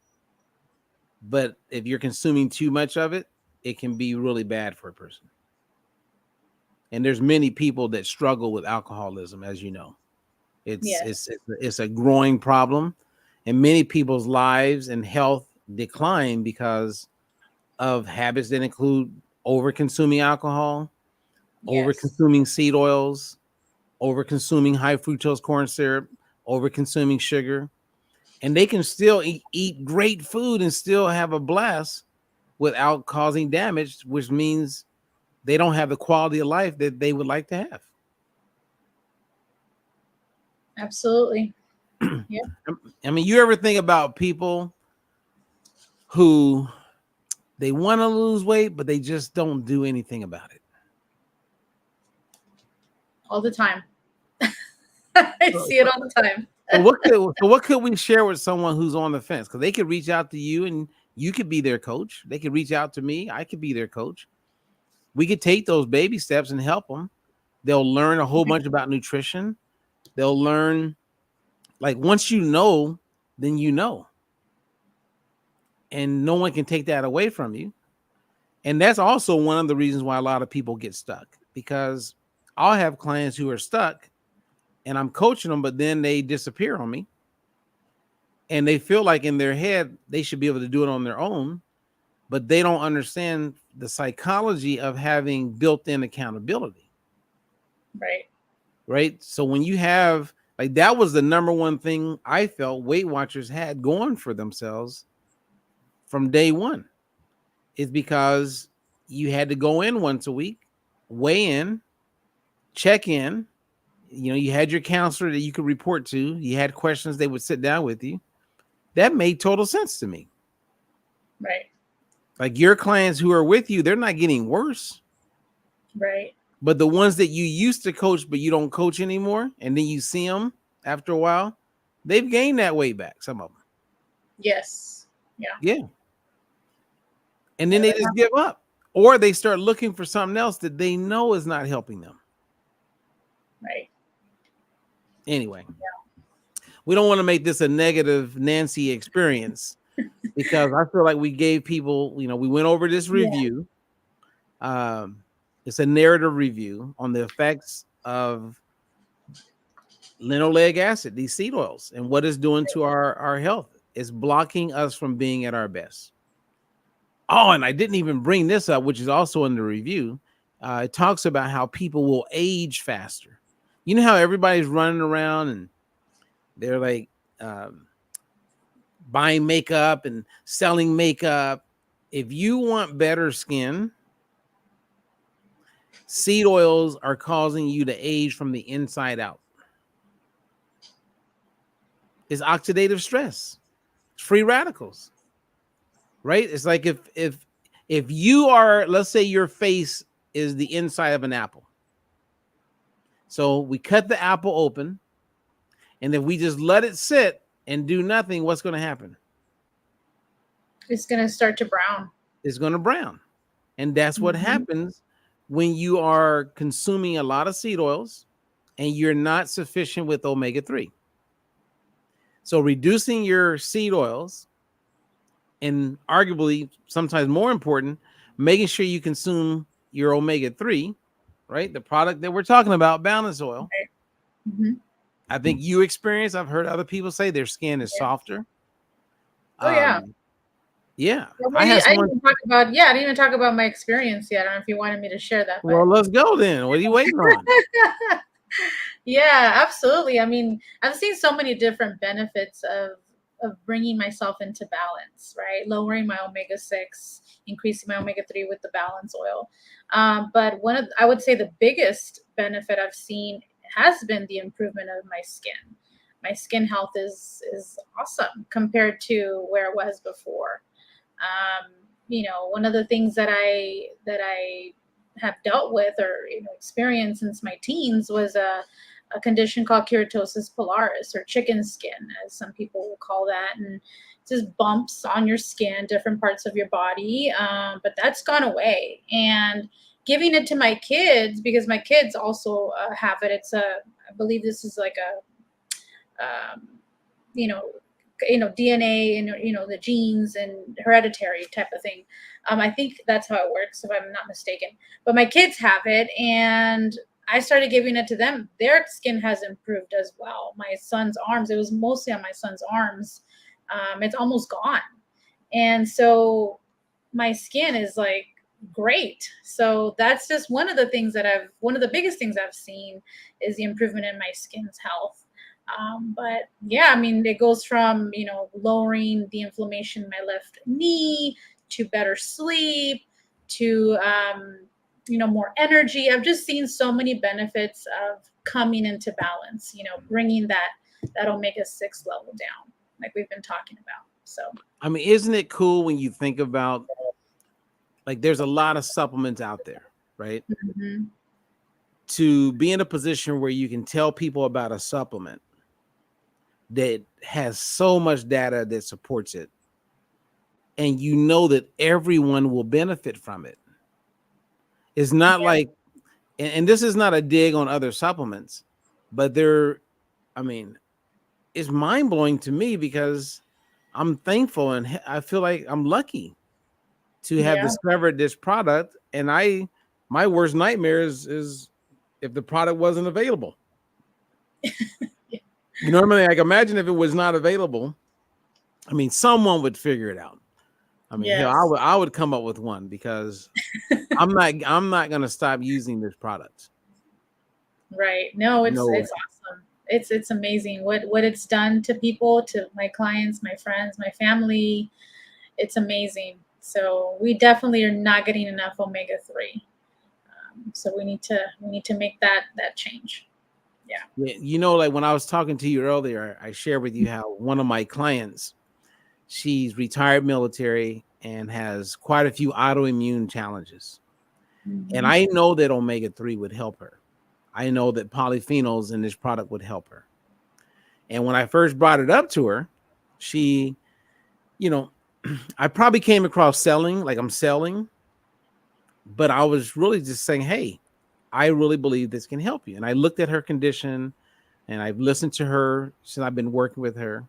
but if you're consuming too much of it, it can be really bad for a person. And there's many people that struggle with alcoholism, as you know. It's a growing problem, and many people's lives and health decline because of habits that include over-consuming alcohol, over-consuming seed oils, over-consuming high fructose corn syrup, over-consuming sugar. And they can still eat great food and still have a blast without causing damage, which means they don't have the quality of life that they would like to have. Absolutely. Yeah. I mean, you ever think about people who they want to lose weight, but they just don't do anything about it? All the time. I see it all the time. So what could we share with someone who's on the fence? Because they could reach out to you and you could be their coach. They could reach out to me. I could be their coach. We could take those baby steps and help them. They'll learn a whole bunch about nutrition. They'll learn, like, once you know, then you know. And no one can take that away from you. And that's also one of the reasons why a lot of people get stuck, because I'll have clients who are stuck and I'm coaching them, but then they disappear on me. And they feel like in their head, they should be able to do it on their own, but they don't understand the psychology of having built-in accountability. Right. Right. So when you have, like, that was the number one thing I felt Weight Watchers had going for themselves from day one, is because you had to go in once a week, weigh in, check in. You had your counselor that you could report to. You had questions, they would sit down with you. That made total sense to me. Right. Like, your clients who are with you, they're not getting worse. Right. But the ones that you used to coach, but you don't coach anymore, and then you see them after a while, they've gained that weight back, some of them. Yes. Yeah. Yeah. And then they just give up, or they start looking for something else that they know is not helping them. Right. Anyway, we don't want to make this a negative Nancy experience, because I feel like we gave people, we went over this review. It's a narrative review on the effects of linoleic acid, these seed oils, and what it's doing to our health. It's blocking us from being at our best. Oh, and I didn't even bring this up, which is also in the review. It talks about how people will age faster. You know how everybody's running around and they're like buying makeup and selling makeup. If you want better skin, seed oils are causing you to age from the inside out. It's oxidative stress. It's free radicals. Right? It's like if you are, let's say your face is the inside of an apple. So we cut the apple open, and if we just let it sit and do nothing, what's going to happen? It's going to start to brown. It's going to brown. And that's what happens when you are consuming a lot of seed oils and you're not sufficient with omega-3. So reducing your seed oils, and arguably sometimes more important, making sure you consume your omega-3 right? The product that we're talking about, balance oil. Mm-hmm. I think you experience. I've heard other people say their skin is Yeah. softer. Oh yeah. Yeah, Well, I had maybe I didn't someone. even talk about. Yeah, I didn't even talk about my experience yet. I don't know if you wanted me to share that, but Well, let's go then. What are you waiting on? yeah, absolutely. I mean, I've seen so many different benefits of bringing myself into balance, right? Lowering my omega-6, increasing my omega-3 with the balance oil. But I would say the biggest benefit I've seen has been the improvement of my skin. My skin health is awesome compared to where it was before. One of the things that I have dealt with or experienced since my teens was a condition called keratosis pilaris, or chicken skin, as some people will call that, and it's just bumps on your skin, different parts of your body. But that's gone away, and giving it to my kids, because my kids also have it. I believe this is like um, you know DNA and the genes and hereditary type of thing. I think that's how it works, if I'm not mistaken. But my kids have it, and I started giving it to them. Their skin has improved as well. My son's arms, it was mostly on my son's arms. It's almost gone, and so my skin is like great. So that's just one of the biggest things I've seen is the improvement in my skin's health. But yeah, I mean, it goes from lowering the inflammation in my left knee to better sleep to more energy. I've just seen so many benefits of coming into balance, bringing that omega-6 level down, like we've been talking about. So I mean, isn't it cool when you think about, like, there's a lot of supplements out there, right? mhm. To be in a position where you can tell people about a supplement that has so much data that supports it, and you know that everyone will benefit from it. It's not Yeah, like, and this is not a dig on other supplements, but I mean, it's mind blowing to me because I'm thankful and I feel like I'm lucky to have yeah, discovered this product. And my worst nightmare is if the product wasn't available. You know what I mean? Like, imagine if it was not available. I mean, someone would figure it out. I mean, hell, yes. I would come up with one because I'm not gonna stop using this product. Right. No, it's No way. it's awesome. It's amazing what it's done to people, to my clients, my friends, my family. It's amazing. So we definitely are not getting enough omega-3. So we need to make that change. Yeah. Yeah, like when I was talking to you earlier, I shared with you how one of my clients, she's retired military and has quite a few autoimmune challenges. And Hmm. I know that omega-3 would help her. I know that polyphenols in this product would help her. And when I first brought it up to her, she, you know, I probably came across selling, like I'm selling, but I was really just saying, hey, I really believe this can help you. And I looked at her condition and I've listened to her since I've been working with her.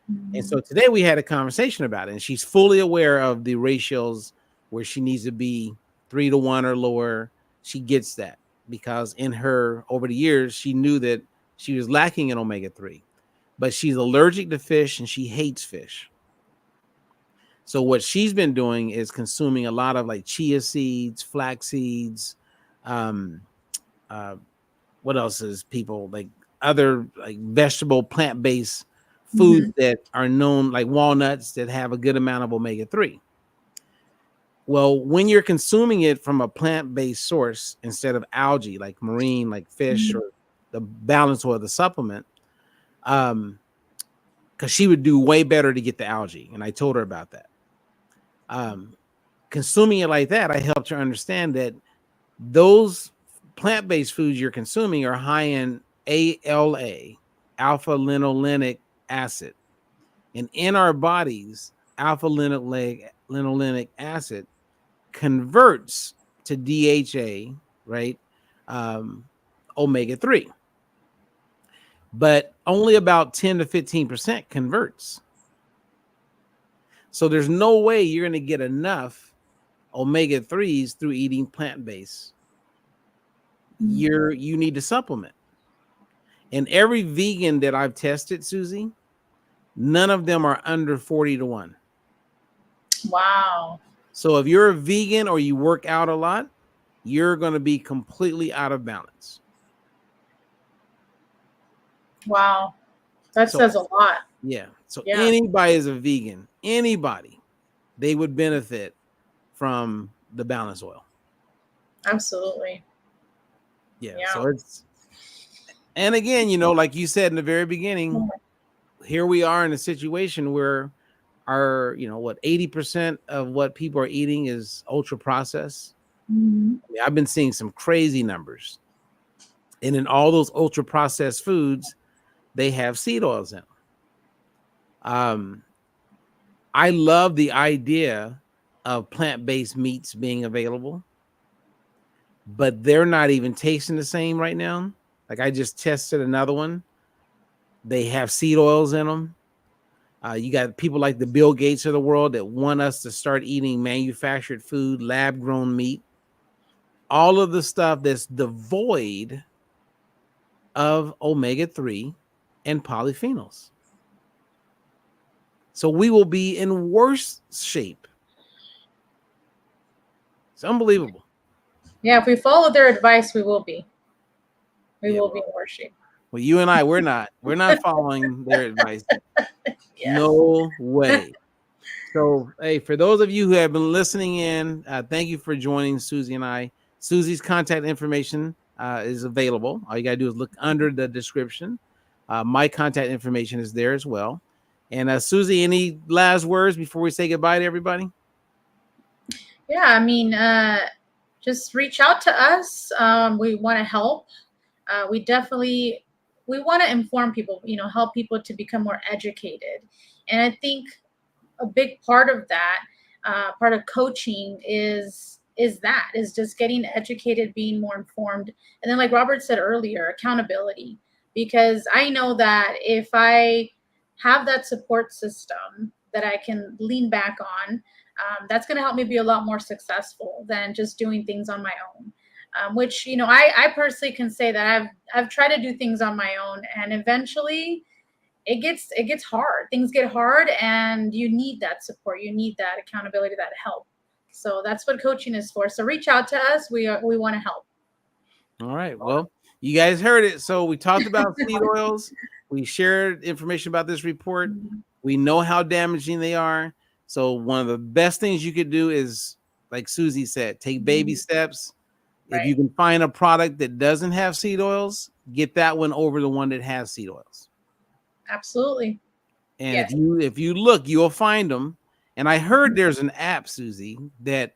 And Hmm. so today we had a conversation about it, and she's fully aware of the ratios where she needs to be 3-to-1 or lower. She gets that because in her over the years, she knew that she was lacking in omega-3, but she's allergic to fish and she hates fish. So what she's been doing is consuming a lot of like chia seeds, flax seeds, um, uh, what else is people like other like vegetable plant-based foods Hmm. that are known, like walnuts, that have a good amount of omega-3. Well, when you're consuming it from a plant-based source instead of algae, like marine, like fish Hmm. or the balance or the supplement, because she would do way better to get the algae, and I told her about that. um Consuming it like that, I helped her understand that those plant-based foods you're consuming are high in ALA, alpha linolenic acid. And in our bodies, alpha linolenic acid converts to DHA, right? Um, omega-3, but only about 10 to 15% converts. So there's no way you're going to get enough omega-3s through eating plant-based. you need to supplement. And every vegan that I've tested, Susie, none of them are under 40-1. Wow. So if you're a vegan or you work out a lot, you're going to be completely out of balance. Wow. That says a lot. Yeah. So Yeah. anybody is a vegan, anybody, they would benefit from the balance oil. Absolutely. Yeah. So it's, and again, you know, like you said in the very beginning, here we are in a situation where our, you know, what 80% of what people are eating is ultra processed. I mean, I've been seeing some crazy numbers. And in all those ultra processed foods, they have seed oils in them. I love the idea of plant-based meats being available, but they're not even tasting the same right now. Like I just tested another one. They have seed oils in them. You got people like the Bill Gates of the world that want us to start eating manufactured food, lab-grown meat, all of the stuff that's devoid of omega-3 and polyphenols. So we will be in worse shape. It's unbelievable. Yeah, if we follow their advice, we will be. We will be in worse shape. Well, you and I, we're not following their advice. No way. So, hey, for those of you who have been listening in, thank you for joining Susie and I. Susie's contact information is available. All you got to do is look under the description. My contact information is there as well. And Susie, any last words before we say goodbye to everybody? Yeah, I mean, just reach out to us. We want to help. We want to inform people, you know, help people to become more educated. And I think a big part of that, part of coaching is just getting educated, being more informed. And then like Robert said earlier, accountability, because I know that if I have that support system that I can lean back on, that's going to help me be a lot more successful than just doing things on my own. Which, you know, I personally can say that I've tried to do things on my own, and eventually it gets hard. Things get hard, and you need that support. You need that accountability, that help. So that's what coaching is for. So reach out to us. We want to help. All right. Well, you guys heard it. So we talked about seed oils. We shared information about this report. We know how damaging they are. So one of the best things you could do is, like Susie said, take baby steps. If you can find a product that doesn't have seed oils, get that one over the one that has seed oils. Absolutely. And if you look, you'll find them. And I heard there's an app, Susie, that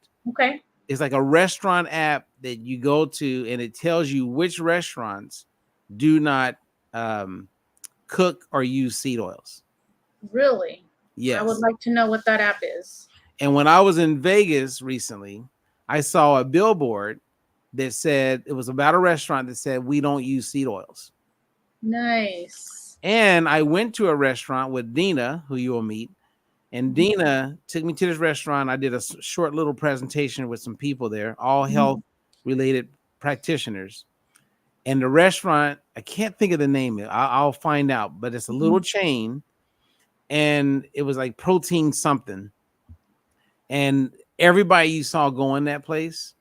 is like a restaurant app that you go to, and it tells you which restaurants do not cook or use seed oils. Really? Yes. I would like to know what that app is. And when I was in Vegas recently, I saw a billboard that said, it was about a restaurant that said, we don't use seed oils. Nice. And I went to a restaurant with Dina, who you will meet. And Dina took me to this restaurant. I did a short little presentation with some people there, all health related practitioners. And the restaurant, I can't think of the name. I'll find out, but it's a little chain. And it was like protein something. And everybody you saw go in that place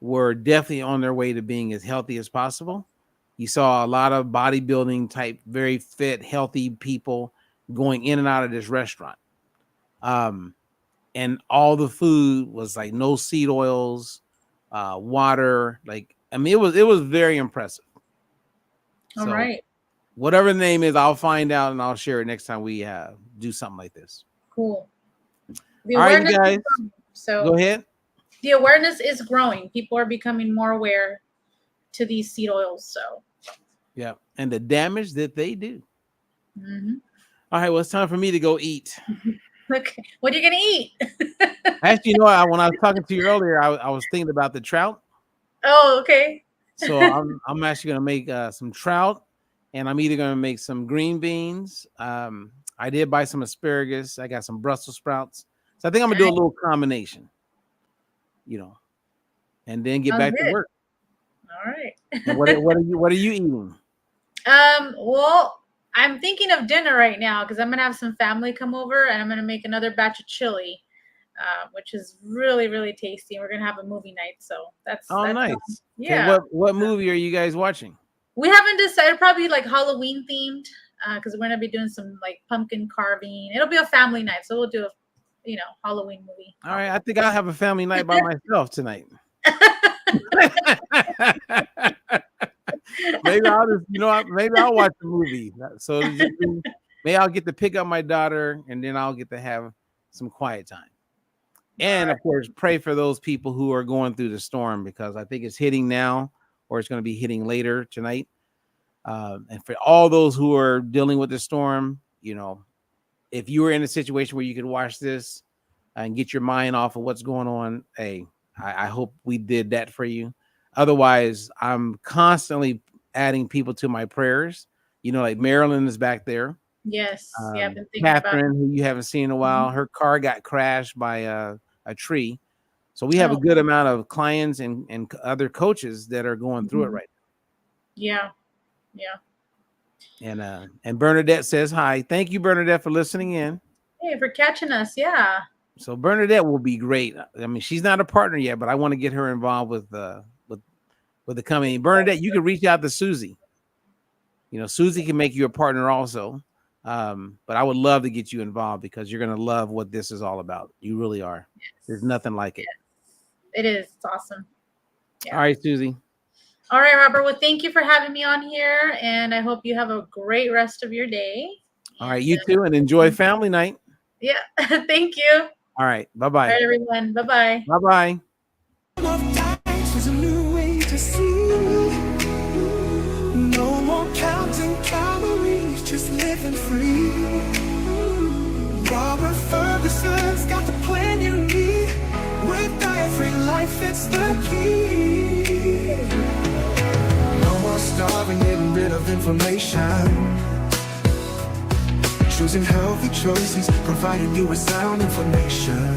were definitely on their way to being as healthy as possible. You saw a lot of bodybuilding type, very fit, healthy people going in and out of this restaurant. And all the food was like no seed oils, water. Like, I mean, it was very impressive. All right. Whatever the name is, I'll find out and I'll share it next time we do something like this. Cool. All right, you guys. So go ahead. The awareness is growing. People are becoming more aware to these seed oils. So yeah, and the damage that they do. All right, well, it's time for me to go eat. Okay, what are you gonna eat? Actually, you know, when I was talking to you earlier, I was thinking about the trout. Oh, okay. So I'm actually gonna make some trout, and I'm either gonna make some green beans. I did buy some asparagus. I got some Brussels sprouts. So I think I'm gonna do a little combination, you know, and then get back to work. All right. And what are you eating? Well, I'm thinking of dinner right now because I'm gonna have some family come over and I'm gonna make another batch of chili, which is really, really tasty. We're gonna have a movie night, so Oh, that's nice. Okay, yeah. what movie are you guys watching? We haven't decided. Probably like Halloween themed, because we're gonna be doing some like pumpkin carving. It'll be a family night, so we'll do a Halloween movie. All right, I think I'll have a family night by myself tonight. Maybe I'll just, maybe I'll watch the movie. So maybe I'll get to pick up my daughter, and then I'll get to have some quiet time. And of course, pray for those people who are going through the storm, because I think it's hitting now, or it's going to be hitting later tonight. And for all those who are dealing with the storm, if you were in a situation where you could watch this and get your mind off of what's going on, hey, I hope we did that for you. Otherwise, I'm constantly adding people to my prayers. Like Marilyn is back there. Yes. Yeah, I've been thinking Catherine, about who you haven't seen in a while, her car got crashed by a tree. So we have a good amount of clients and other coaches that are going through it right now. Yeah. And Bernadette says hi. Thank you, Bernadette, for listening in. Hey, for catching us. Yeah. So Bernadette will be great. I mean, she's not a partner yet, but I want to get her involved with the company. Bernadette, you can reach out to Susie. Susie can make you a partner also. But I would love to get you involved because you're going to love what this is all about. You really are. Yes. There's nothing like it. It is. It's awesome. Yeah. All right, Susie. All right, Robert. Well, thank you for having me on here, and I hope you have a great rest of your day. All right, you too, and enjoy family night. Yeah. Thank you. All right. Bye-bye. All right, everyone. Bye-bye. Bye-bye. There's a new way to see. No more counting calories, just living free. Robert Ferguson's got the plan you need. With diet-free life, it's the key. No more starving, getting rid of inflammation. Choosing healthy choices, providing you with sound information.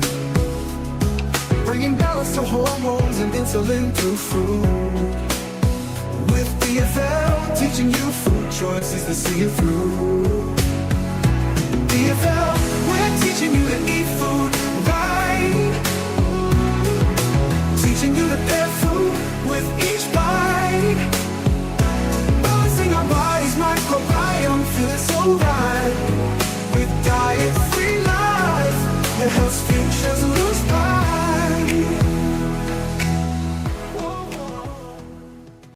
Bringing balance to hormones and insulin through food. With DFL, teaching you food choices to see you through. DFL, we're teaching you to eat food